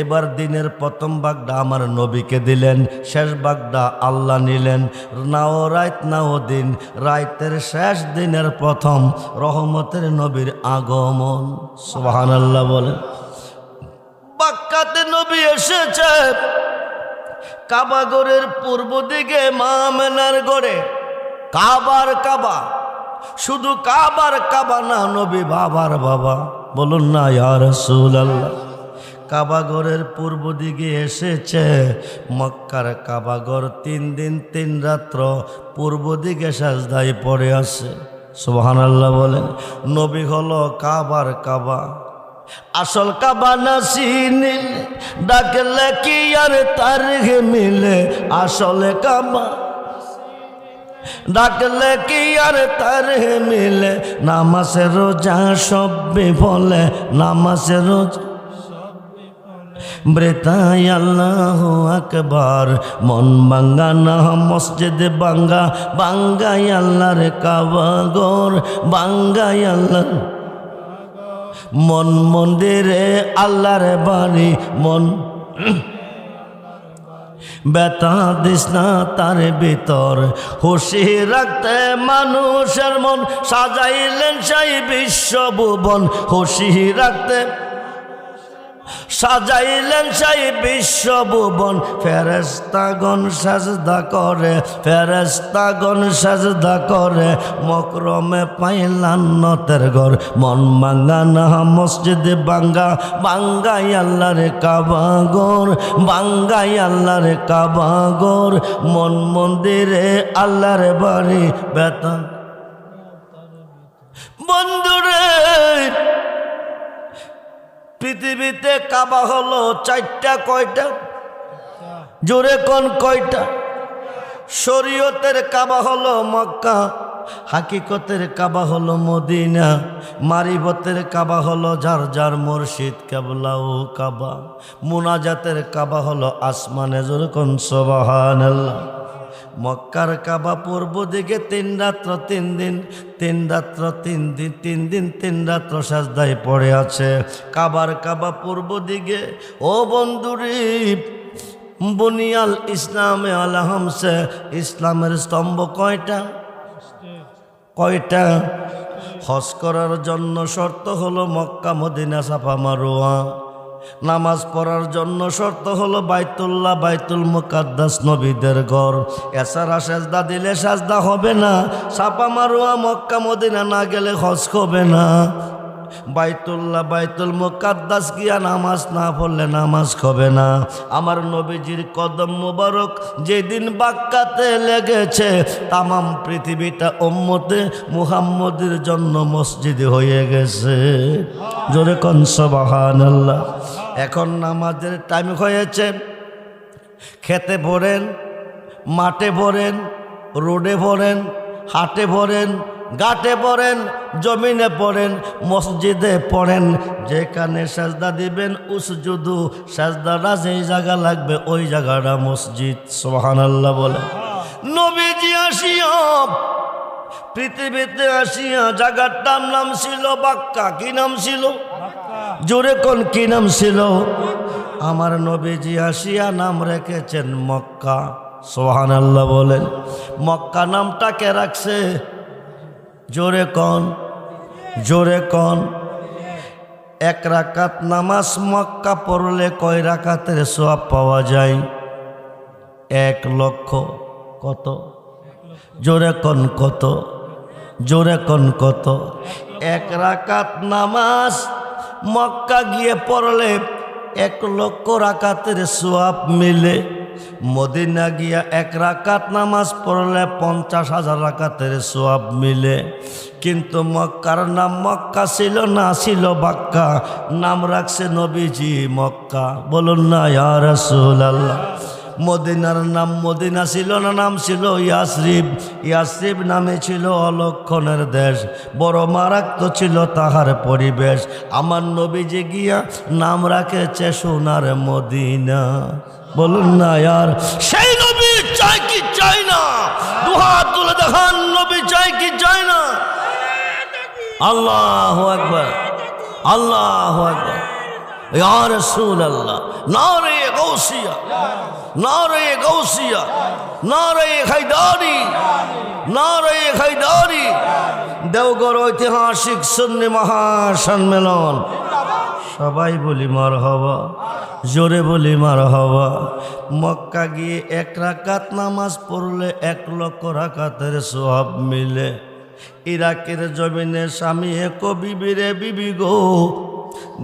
এবার দিনের প্রথম ভাগটা আমার নবীকে দিলেন, শেষ ভাগটা আল্লাহ নিলেন। নাও রাত নাও দিন, রাতের শেষ দিনের প্রথম রহমতের নবীর আগমন। সুবহানাল্লাহ বলেন। বাক্কাতে নবী এসেছে, কাবা ঘরের পূর্ব দিকে মা আমেনার ঘরে। কাবার কাবা, শুধু কাবার কাবা না, নবী বাবার বাবা। বলুন না ইয়া রাসূলুল্লাহ। কাবা ঘরের পূর্ব দিকে এসেছে, মক্কার কাবা ঘর 3 দিন 3 রাত্র পূর্ব দিকে সাজদায় পড়ে আছে। সুবহানাল্লাহ বলেন। নবী হলো কাবার কাবা। আসল কাবা না চিনিলে ডাকলে কি আর তার মিলে? আসলে কাবা ডাকলে কি আর তার মিলে? নামাজে রোজা সব বিফলে, নামাজে রোজা বৃথায় আল্লাহু আকবার। মন বাঙ্গা না মসজিদ বাঙ্গা, বাঙ্গাই আল্লাহর কাবা ঘর, বাঙ্গাই আল্লাহ। মন মন্দিরে আল্লাহর বাড়ি, মন ব্যথা দিস না তার ভিতর, খুশি রাখতে মানুষের মন, সাজাইলেন সেই বিশ্বভুবন। খুশি রাখতে সাজাইলেন সেই বিশ্বভুবন। ফেরেশতাগণ সাজদা করে, ফেরেশতাগণ সাজদা করে, মকরমে পাইলান্নতের ঘর। মন ভাঙ্গা না মসজিদ বাঙ্গা, বাঙ্গাই আল্লাহর কাবা ঘর, বাঙ্গাই আল্লাহর কাবা ঘর। মন মন্দিরে আল্লাহর বাড়ি, বেতা বন্ধুরে পৃথিবীতে কাবা হলো চারটা, কয়টা? জোরে কোন কয়টা? শরীয়তের কাবা হলো মক্কা, হাকিকতের কাবা হলো মদিনা, মারিবতের কাবা হলো যার যার মুর্শিদ কেবলা ও কাবা, মুনাজাতের কাবা হলো আসমানে। জোরে কোন সুবহানাল্লাহ। মক্কার কাবা পূর্ব দিকে 3 রাত্র 3 দিন, 3 রাত্র 3 দিন, 3 দিন 3 রাত্র সাজদায় পড়ে আছে। কাবার কাবা পূর্ব দিকে। ও বন্ধুরি, বুনিয়াল ইসলামে আলা হামসে, ইসলামের স্তম্ভ কয়টা? কয়টা? হজ করার জন্য শর্ত হলো মক্কা মদিনা সাফা মারওয়া। নামাজ পড়ার জন্য শর্ত হলো বাইতুল্লাহ, বাইতুল মুকাদ্দাস, নবীদের ঘর। এছাড়া সেজদা দিলে সেজদা হবে না। সাফা মারওয়া মক্কা মদিনা না গেলে হজ হবে না। বাইতুল্লাহ, বাইতুল মুকাদ্দাস গিয়া নামাজ না পড়লে নামাজ হবে না। আমার নবীজির কদম মুবারক যেদিন বাক্কাতে লেগেছে, তামাম পৃথিবীটা উম্মতে মুহাম্মদের জন্য মসজিদ হয়ে গেছে। জোরে কোন সুবহানাল্লাহ। এখন নামাজের টাইম হয়েছে। খেতে পড়েন, মাঠে পড়েন, রোডে পড়েন, হাটে পড়েন, ঘাটে পড়েন, জমিনে পড়েন, মসজিদে পড়েন, যেখানে সাজদা দিবেন উসজুদু, সাজদাটা যেই জায়গা লাগবে ওই জায়গাটা মসজিদ। সুবহানাল্লাহ বলে। নবীজি আসিয়া পৃথিবীতে আসিয়া জায়গাটার নাম ছিল বাক্কা। কি নাম ছিল? জোরে কোন কি নাম ছিল? আমার নবীজি আসিয়া নাম রেখেছেন মক্কা। সুবহানাল্লাহ বলেন। মক্কা নামটা কে রাখছে? জোরে কোন, জোরে কোন। 1 রাকাত নামাজ মক্কা পড়লে কয় রাকাতের সওয়াব পাওয়া যায়? 1 লক্ষ। কত? জোরে কোন কত? জোরে কোন কত? 1 রাকাত নামাজ মক্কা গিয়ে পড়লে 1 লক্ষ রাকাতের সওয়াব মিলে। মদিনা গিয়া 1 রাকাত নামাজ পড়লে 50,000 রাকাতের সওয়াব মিলে। কিন্তু মক্কার নাম মক্কা ছিল না, ছিল বাক্কা। নাম রাখছে নবীজি মক্কা। বলুন না ইয়া রাসূলুল্লাহ। মদিনার নাম মদিনা ছিল না, নাম ছিল ইয়াসরিব। ইয়াসরিব নামে ছিল অলক্ষণের দেশ, বড় মারাত্মক ছিল তাহার পরিবেশ। আমার নবীজি গিয়া নাম রাখেছে সোনার মদিনা। বলুন না ইয়ার, সেই নবী চাই কি চাই না? দুহাত তুলে দেখান, নবী চাই কি চাই না? আল্লাহু আকবার, আল্লাহু আকবার। ইয়া রাসূলুল্লাহ। নারে গাউসিয়া, নারে গাউসিয়া, নারে হায়দারি, নারে হায়দারি। দেওঘর ঐতিহাসিক সুন্নি মহাসম্মেলন। সবাই বলি মারহাবা, জোরে বলি মারহাবা। মক্কা গিয়ে 1 রাকাত নামাজ পড়লে 1 লক্ষ রাকাতের সওয়াব মিলে। ইরাকের জমিনে স্বামী বিবিরে, বিবি গো,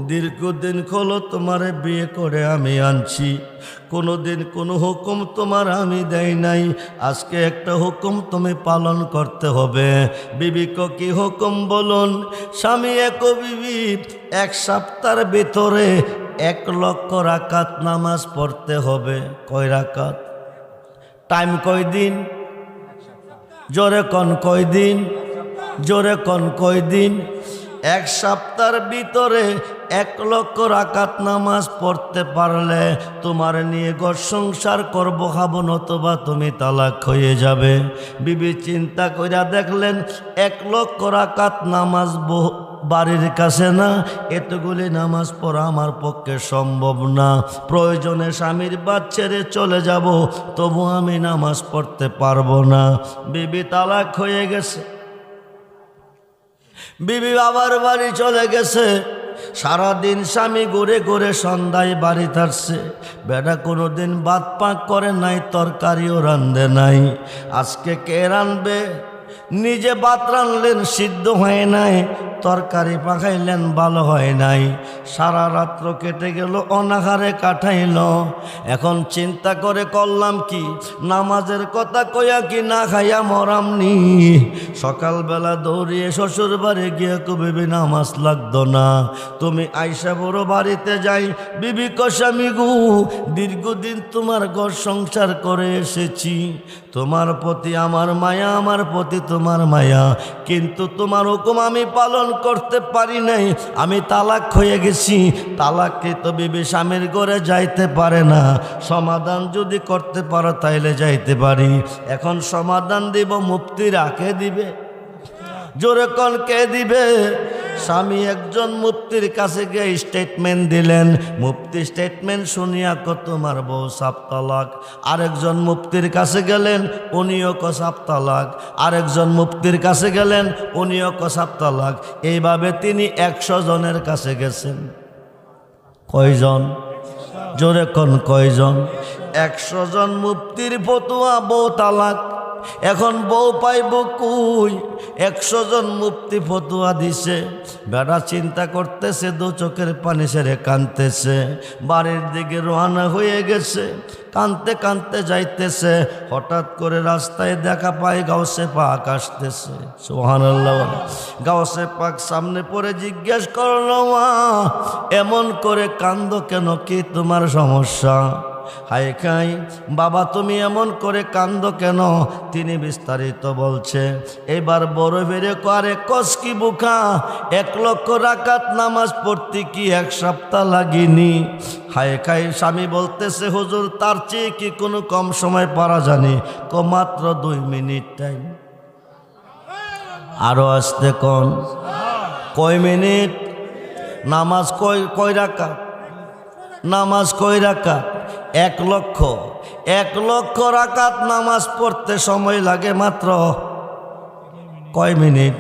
দীর্ঘদিন হলো তোমারে বিয়ে করে আমি আনছি, কোনোদিন কোনো হুকুম তোমার আমি দেই নাই। আজকে একটা হুকুম তুমি পালন করতে হবে। বিবি কো কি হুকুম বলুন? স্বামী বিবি 1 সপ্তাহের ভিতরে 1 লক্ষ রাকাত নামাজ পড়তে হবে। কয় রাকাত? টাইম কয় দিন? জোরে কোন কয় দিন? জোরে কোন কয় দিন? 1 সপ্তাহের ভিতরে 1 লক্ষ রাকাত নামাজ পড়তে পারলে তোমার নিয়ে ঘর সংসার করবো, খাবো, নতুবা তুমি তালাক হয়ে যাবে। বিবি চিন্তা কইরা দেখলেন 1 লক্ষ রাকাত নামাজ বাড়ির কাছে না, এতগুলি নামাজ পড়া আমার পক্ষে সম্ভব না, প্রয়োজনে স্বামীর বাদ ছেড়ে চলে যাব, তবু আমি নামাজ পড়তে পারবো না। বিবি তালাক হয়ে গেছে, বিবি বাবার বাড়ি চলে গেছে। সারাদিন স্বামী ঘুরে ঘুরে সন্ধ্যায় বাড়ি থাকছে। বেটা কোনোদিন ভাত পাক করে নাই, তরকারিও রান্ধে নাই। আজকে কে রান্ধবে? নিজে ভাত রানলেন, সিদ্ধ হয় নাই, তরকারি পাকাইলেন, ভালো হয় নাই। সারা রাত্র কেটে গেল, অনাহারে কাটাইল। এখন চিন্তা করে করলাম কি, নামাজের কথা কইয়া কি না খাইয়া মরামনি। সকালবেলা দৌড়িয়ে শ্বশুর বাড়ি গিয়ে বিবি নামাজ লাগতো না, তুমি আইসা বড় বাড়িতে যাই। বিবি কসামি গু, দীর্ঘদিন তোমার ঘর সংসার করে এসেছি, তোমার প্রতি আমার মায়া, আমার প্রতি তোমার মায়া, কিন্তু তোমার হুকুম আমি পালন করতে পারি নাই। আমি তালাক হয়ে গেছি। তালাককৃত বিবি স্বামীর ঘরে যাইতে পারে না। সমাধান যদি করতে পারো তাইলে যাইতে পারি। এখন সমাধান দিব, মুফতিরা কে দিবে? জোরে কোন কে দিবে? স্বামী একজন মুফতির কাছে গিয়ে স্টেটমেন্ট দিলেন। মুফতি স্টেটমেন্ট শুনিয়া কত তোমার বউ সাত তালাক। আরেকজন মুফতির কাছে গেলেন, উনিও সাত তালাক। আরেকজন মুফতির কাছে গেলেন, উনিও সাত তালাক। এইভাবে তিনি 100 জনের কাছে গেছেন। কয়জন? জোরে কোন কয়জন? 100 জন মুফতির ফতোয়া বউ তালাক। এখন বউ পাইব কই? 100 জন মুফতি ফতোয়া দিছে। বেড়া চিন্তা করতেছে, দু চোখের পানি ছেড়ে কাঁদতেছে। বাড়ির দিকে রওনা হয়ে গেছে, কাঁদতে কাঁদতে যাইতেছে। হঠাৎ করে রাস্তায় দেখা পায় গাউসে পাক আসতেছে। সুবহানাল্লাহ। গাউসে পাক সামনে পড়ে জিজ্ঞেস করলো, মা এমন করে কান্দো কেন, কি তোমার সমস্যা? হায় খাই বাবা, তুমি এমন করে কান্দো কেন? তিনি বিস্তারিত বলছে। এবার বড় বেড়ে করে কসকি বুকা, 1 লক্ষ রাকাত নামাজ পড়তে কি 1 সপ্তাহ লাগেনি? হায় খাই স্বামী বলতেছে, হুজুর তার চেয়ে কি কোনো কম সময় পারা জানি? মাত্র 2 মিনিট টাইম। আরো আসতে কোন? কয় মিনিট? নামাজ কয় রাকাত? নামাজ কয় রাকাত? 1 লক্ষ। 1 লক্ষ রাকাত নামাজ পড়তে সময় লাগে মাত্র কয় মিনিট?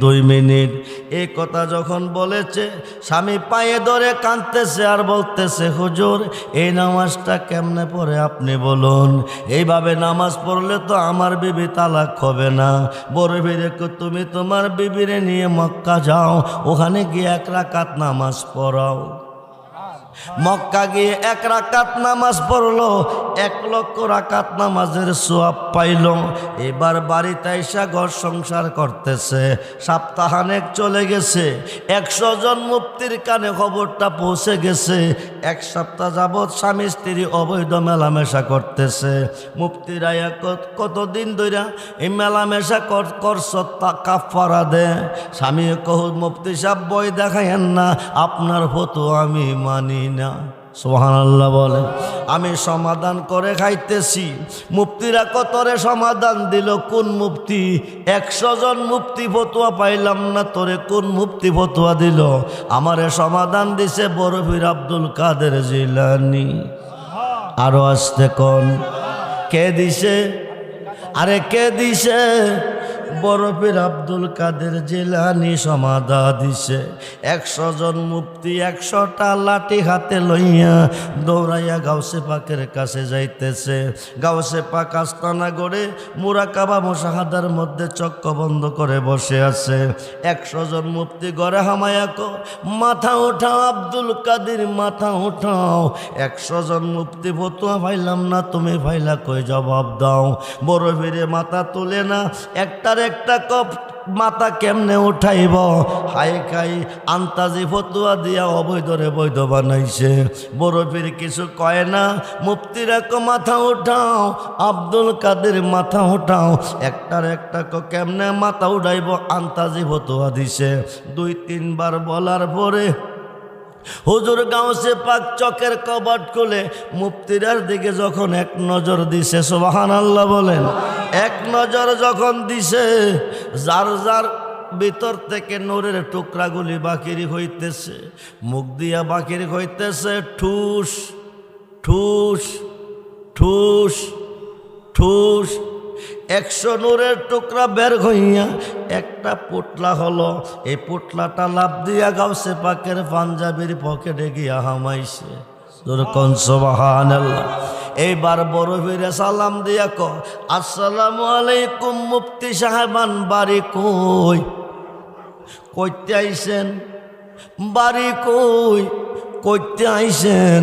2 মিনিট। এই কথা যখন বলেছে, স্বামী পায়ে ধরে কাঁদতেছে আর বলতেছে, হুজুর এই নামাজটা কেমনে পড়ে আপনি বলুন। এইভাবে নামাজ পড়লে তো আমার বিবি তালাক হবে না। বড় বিরে তুমি তোমার বিবিরে নিয়ে মক্কা যাও, ওখানে গিয়ে 1 রাকাত নামাজ পড়াও। মক্কা গিয়ে 1 রাকাত নামাজ পড়লো, 1 লক্ষ রাকাত নামাজের সওয়াব পাইল। এবার বাড়িতে এসে ঘর সংসার করতেছে। সপ্তাহানেক চলে গেছে, 100 জন মুফতির কানে খবরটা পৌঁছে গেছে। 1 সপ্তাহ যাবৎ স্বামী স্ত্রী অবৈধ মেলামেশা করতেছে। মুফতিরা কতদিন ধরে এই মেলামেশা করছ, তা কাফারা দে। স্বামী কহ, মুফতি সাহেব বই দেখাইয়েন না, আপনার ফতোয়া আমি মানি না। সুবহানাল্লাহ বলে। আমি সমাধান করে খাইতেছি। মুফতিরা কতরে সমাধান দিল? কোন মুফতি? 100 জন মুফতি ফতোয়া পাইলাম না, তোরে কোন মুফতি ফতোয়া দিল? আমারে সমাধান দিছে বড় পীর আব্দুল কাদের জিলানী। আরো আসতে কোন? কে দিছে? আরে কে দিছে? বড় পীর আব্দুল কাদের জিলানী সমাধা দিছে। 100 জন মুফতি 100টা লাঠি হাতে লইয়া দৌড়াইয়া গাউসে পাকের কাছে যাইতেছে। গাউসে পাক আস্তানা গড়ে মুরাকাবা মুশাহাদার মধ্যে চক্ষু বন্ধ করে বসে আছে। 100 জন মুফতি গড়ে হামায়া কো, মাথা উঠাও আব্দুল কাদের, মাথা উঠাও। 100 জন মুফতি ফতোয়া পাইলাম না, তুমি পাইলা কই? জবাব দাও। বড় পীরে মাথা তুলে না, একটা কপ মাথা কেমনে উঠাইব? হাই খাই আন্তাজি ফতুয়া দিয়া অবৈধরে বৈধ বানাইছে। বড় পীর কিছু কয় না। মুফতিরা কো মাথা উঠাও, আব্দুল কাদের মাথা উঠাও। একটা কেমনে মাথা উঠাইব? আন্তাজি ফতুয়া দিছে। 2-3 বার বলার পরে হুজুর গাউসে পাক চকের কবাট খুলে মুফতিরার দিকে যখন 1 নজর দিছে, সুবহানাল্লাহ বলেন। 1 নজর যখন দিছে, যার যার ভিতর থেকে নূরের টুকরাগুলি বাকির হইতেছে, মুখ দিয়া বাকির হইতেছে ঠুস ঠুস ঠুস ঠুস। 100 নূরের টুকরা বের হইয়া একটা পুটলা হলো। এই পুটলাটা লাভ দিয়া গাউসে পাকের পাঞ্জাবির পকেটে গিয়া হামাইছে। যেরকম সুবহানাল্লাহ। এইবার বড় ফিরে সালাম দিয়া ক, আসসালামু আলাইকুম মুফতি সাহেবান, বাড়ি কই? কইতে আইছেন? বাড়ি কই? কইতে আইছেন?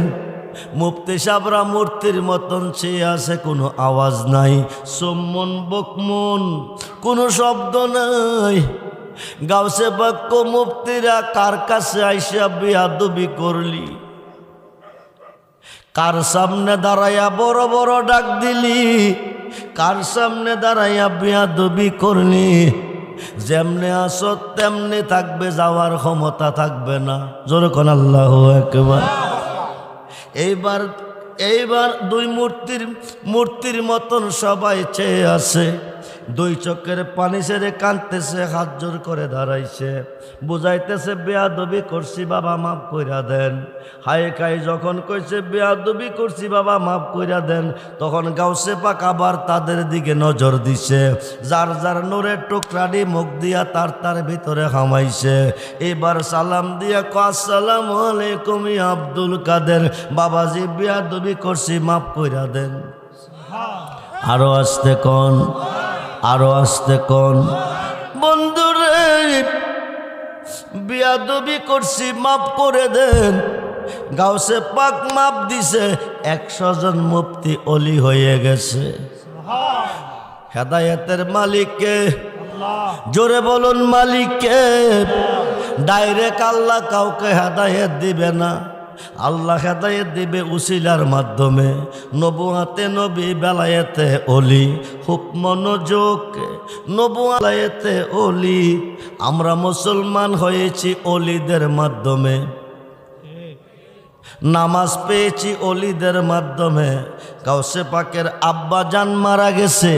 মুফতি সাহেবরা মূর্তির মতন চেয়ে আছে, কোনো আওয়াজ নাই, সম্মন বকমন, কোনো শব্দ নাই। গাউসে বাক্য মুফতিরা কার কাছে আইসা বিয়াদবি করলি? কার সামনে দাঁড়াইয়া বড় বড় ডাক দিলি? কার সামনে দাঁড়াইয়া বিয়াদবি করলি? যেমনে আসো তেমনি থাকবে, যাওয়ার ক্ষমতা থাকবে না। জোরে কোন আল্লাহু আকবার। এইবার দুই মূর্তির মতন সবাই চেয়ে আছে, দুই চোখের পানি ছেড়ে কাঁদতেছে, হাত জোর করে দাঁড়াইছে, বুঝাইতেছে বেয়াদবি করছি বাবা মাফ কইরা দেন। হায় খাই যখন কইছে বেয়াদবি করছি বাবা মাফ কইরা দেন, তখন গাউসে পাক আবার তাদের দিকে নজর দিছে। যার যার নূরের টুকরাটি মুখ দিয়া তার ভিতরে হামাইছে। এবার সালাম দিয়া ক, আসসালামু আলাইকুম ইয়া আব্দুল কাদের, বাবাজি বেয়াদবি করছি মাফ কইরা দেন। আরো আসতে কোন, আরো আসতে কোন। বন্ধুরে বিয়াদবি করছি মাফ করে দেন। গাউসে পাক মাপ দিছে, 100 জন মুফতি অলি হয়ে গেছে। হেদায়েতের মালিককে, জোরে বলুন মালিককে। ডাইরেক্ট আল্লাহ কাউকে হেদায়েত দিবে না, আল্লাহ হেদায়েত দিবে উসিলার মাধ্যমে। নবুয়াতে নবী, বেলায়েতে অলি। খুব মনোযোগ, নবুয়াতে অলি। আমরা মুসলমান হয়েছি অলিদের মাধ্যমে, নামাজ পেয়েছি অলিদের মাধ্যমে। গাউসে পাকের আব্বা জান মারা গেছে,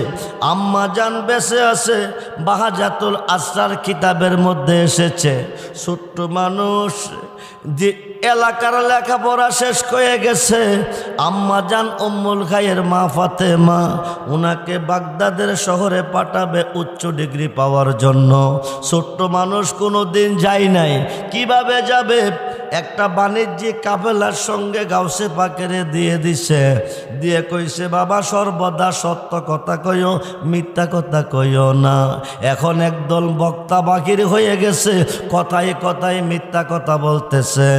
আম্মা জান বেঁচে আছে। বাহাজাতুল আসরার কিতাবের মধ্যে এসেছে, ছোট্ট মানুষ যে এলাকার লেখাপড়া শেষ হয়ে গেছে, আম্মা জান উম্মুল খায়ের মা ফাতেমা, উনাকে বাগদাদের শহরে পাঠাবে উচ্চ ডিগ্রি পাওয়ার জন্য। ছোট্ট মানুষ কোনো দিন যায় নাই, কিভাবে যাবে? একটা বাণিজ্যিক কাফেলার সঙ্গে গাউসে পাকেরে দিয়ে দিছে, দিয়ে কইছে বাবা সর্বদা সত্য কথা কইও, মিথ্যা কথা কইও না। এখন একদল বক্তা বাকির হয়ে গেছে, কথায় কথায় মিথ্যা কথা বলতেছে।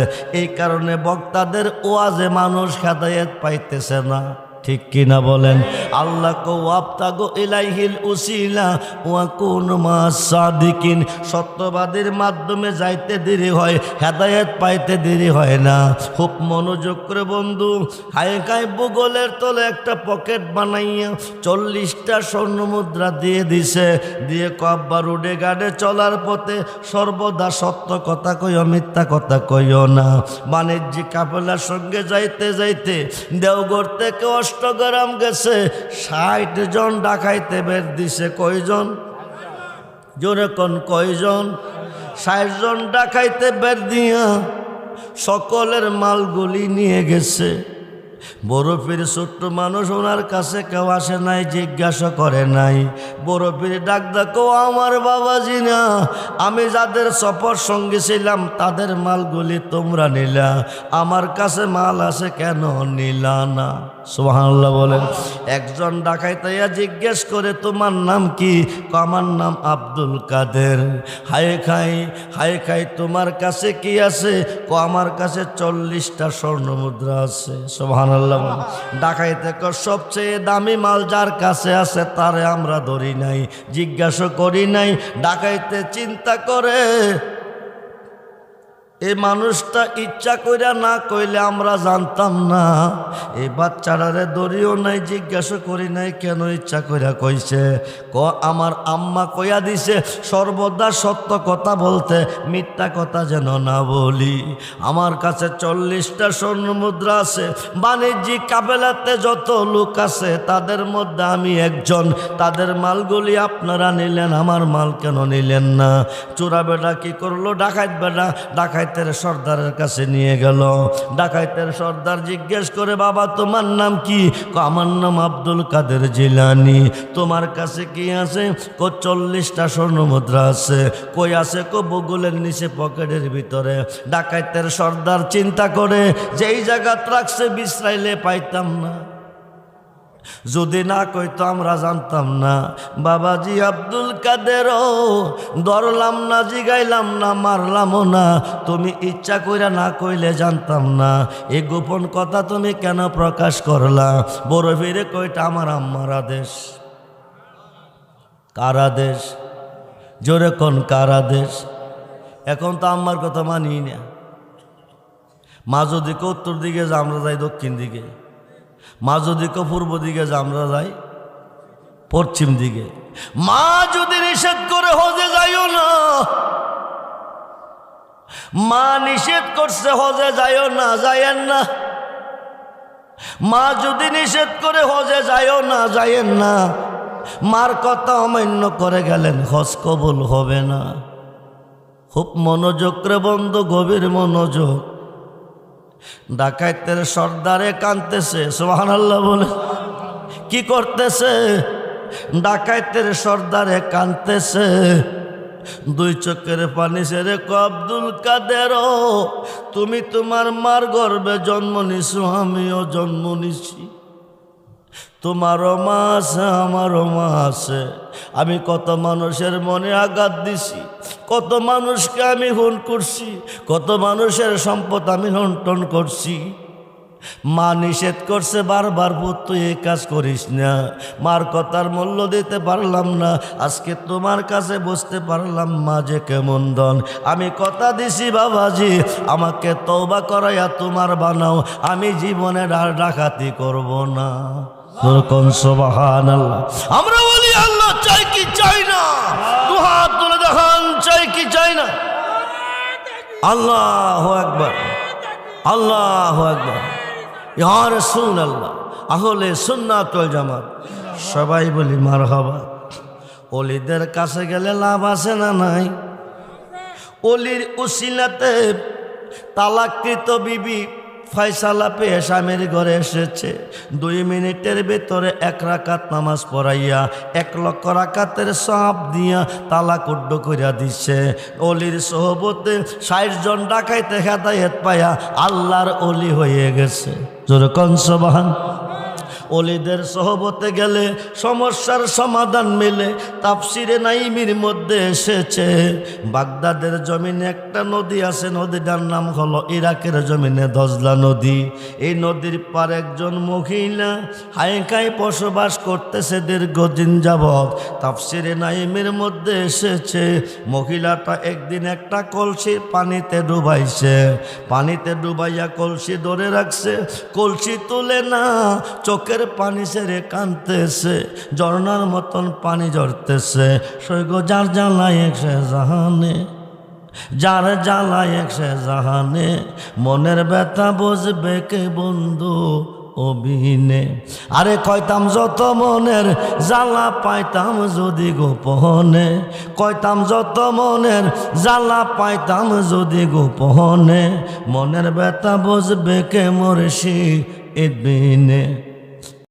এই কারণে বক্তাদের ওয়াজে মানুষ হেদায়েত পাইতেছে না। ঠিক কিনা বলেন? আল্লাহ কো ওয়াবতাগু ইলাইহিল উসিলা ওয়া কুনু মাস সাদিকিন। সত্যবাদীর মাধ্যমে যাইতে দেরি হয়, হেদায়েত পাইতে দেরি হয় না। খুব মনোযোগ করে বন্ধু, হায়কায় ভূগোলের তলে একটা পকেট বানাইয়া 40টা স্বর্ণ মুদ্রা দিয়ে দিছে, দিয়ে কব্বা রোডে গাড়ে চলার পথে সর্বদা সত্য কথা কইও, মিথ্যা কথা কইও না। বাণিজ্যিক কাফেলার সঙ্গে যাইতে যাইতে দেওঘর থেকে অষ্টগ্রাম গেছে, 60 জন ডাকাইতে বের দিছে। কয়জন? জোরে কোন কয়জন? 60 জন ডাকাইতে বের দিয়া সকলের মালগুলি নিয়ে গেছে। বরফির ছোট্ট মানুষ, ওনার কাছে কেউ আসে নাই, জিজ্ঞাসা করে নাই। বরফির ডাক দেখো, আমার বাবাজি না, আমি যাদের সফর সঙ্গে ছিলাম তাদের মালগুলি তোমরা নিলা, আমার কাছে মাল আছে কেন নিলা না? সুবহানাল্লাহ বলেন। একজন ডাকাইতাইয়া জিজ্ঞেস করে, তোমার নাম কি? আমার নাম আব্দুল কাদের। হায় খাই তোমার কাছে কি আছে? আমার কাছে 40টা স্বর্ণ মুদ্রা আছে। সুবহানাল্লাহ বলেন। ডাকাইতে সবচেয়ে দামি মাল যার কাছে আছে তারে আমরা ধরি নাই, জিজ্ঞাসা করি নাই। ডাকাইতে চিন্তা করে এই মানুষটা ইচ্ছা কইরা না কইলে আমরা জানতাম না। এই বাচ্চাটারে দড়িও নাই, জিজ্ঞাসা করি নাই কেন ইচ্ছা কইরা কইছে। আমার আম্মা কইয়া দিছে সর্বদা সত্য কথা বলতে, মিথ্যা কথা যেন না বলি। আমার কাছে 40টা স্বর্ণ মুদ্রা আছে। বাণিজ্যিক কাফেলাতে যত লোক আছে তাদের মধ্যে আমি একজন। তাদের মালগুলি আপনারা নিলেন, আমার মাল কেন নিলেন না? চোরা বেটা কি করলো? ডাকাত বেটা ডাকাইতের সর্দারের কাছে নিয়ে গেল। ডাকাইতের সর্দার জিজ্ঞেস করে, বাবা তোমার নাম কি? আমার নাম আব্দুল কাদের জিলানি। তোমার কাছে কি আছে? 40টা স্বর্ণ মুদ্রা আছে। কই আছে? বগলের নিচে পকেটের ভিতরে। ডাকাইতের সর্দার চিন্তা করে, যেই জায়গা রাখছে বিশ্রাইলে পাইতাম না, যদি না কইতো আমরা জানতাম না। বাবাজি আব্দুল কাদের, ধরলাম না, জিগাইলাম না, মারলামও না, তুমি ইচ্ছা কইরা না কইলে জানতাম না। এই গোপন কথা তুমি কেন প্রকাশ করলা? বড় ফিরে কইটা আমার আম্মার আদেশ। কার আদেশ? জোরে কোন কার আদেশ? এখন তো আম্মার কথা মানি না। মা যদি উত্তর দিকে যা আমরা যাই দক্ষিণ দিকে, মা যদি পূর্ব দিকে যা আমরা যাই পশ্চিম দিকে। মা যদি নিষেধ করে হজে যাইও না, মা নিষেধ করছে হজে যাইও না, যাইয়েন না। মা যদি নিষেধ করে হজে যাইও না, যাইয়েন না। মার কথা অমান্য করে গেলেন, হজ কবুল হবে না। খুব মনোযোগ রে বন্ধু, গভীর মনোযোগ। ডাকাইতের সর্দারে কাঁদতেছে, সুবহানাল্লাহ বলে। কি করতেছে? ডাকাইতের সর্দারে কাঁদতেছে, দুই চোখের পানি ছেড়ে আব্দুল কাদের, তুমি তোমার মার গর্ভে জন্ম নিছো, আমিও জন্ম নিছি। তোমারও মা আছে, আমারও মা আছে। আমি কত মানুষের মনে আঘাত দিছি, কত মানুষকে আমি খুন করছি, কত মানুষের সম্পদ আমি লুণ্ঠন করছি। মা নিষেধ করছে বারবার, পুত তুই এই কাজ করিস না। মার কথার মূল্য দিতে পারলাম না। আজকে তোমার কাছে বুঝতে পারলাম মা যে কেমন ধন। আমি কথা দিছি বাবাজি, আমাকে তওবা করাইয়া তোমার বানাও, আমি জীবনে ডাকাতি করব না। সুবহানাল্লাহ। আমরা বলি আল্লাহ চাই কি চাই না? দুহাত তুলে দেখান, চাই কি চাই না? আল্লাহু আকবার, আল্লাহু আকবার। ইয়া রাসূলুল্লাহ, আহলে সুন্নাত ওয়াল জামাত সবাই বলি মারহাবা। ওলিদের কাছে গেলে লাভ আছে না নাই? ওলির উসিলাতে তালাককৃত বিবি ফয়সালা পেয়ে স্বামীর ঘরে এসেছে। 2 মিনিটের ভেতরে 1 রাকাত নামাজ পড়াইয়া 1 লক্ষ রাকাতের সওয়াব দিয়া তালাক উড্ড কইরা দিচ্ছে। ওলির সোহবতে 60 জন ডাকাইতে হেদায়েত পায়া আল্লাহর ওলি হয়ে গেছে। জোরে কোন সুবহান। ওলিদের সহবতে গেলে সমস্যার সমাধান মিলে। তাফসিরে নাইমির মধ্যে এসেছে, বাগদাদের জমিনে একটা নদী আছে, নদীটার নাম হলো ইরাকের জমিনে দজলা নদী। এই নদীর পার একজন মহিলা হাইকায় বসবাস করতেছে দীর্ঘদিন যাবৎ। তাফসিরে নাইমির মধ্যে এসেছে, মহিলাটা একদিন একটা কলসি পানিতে ডুবাইছে, পানিতে ডুবাইয়া কলসি ধরে রাখছে, কলসি তুলে না, চোখের পানি ছেড়ে কাঁদতেছে, ঝর্ণার মতন পানি ঝরতেছে। সৈগ যার জ্বালায় সে জাহানে, যার জ্বালায় সে জাহানে, মনের ব্যথা বুঝবে কে বন্ধু অবিনে। আরে কইতাম যত মনের জ্বালা পাইতাম যদি গোপনে, কইতাম যত মনের জ্বালা পাইতাম যদি গোপনে, মনের ব্যথা বুঝবে কে মুর্শিদ বিনে।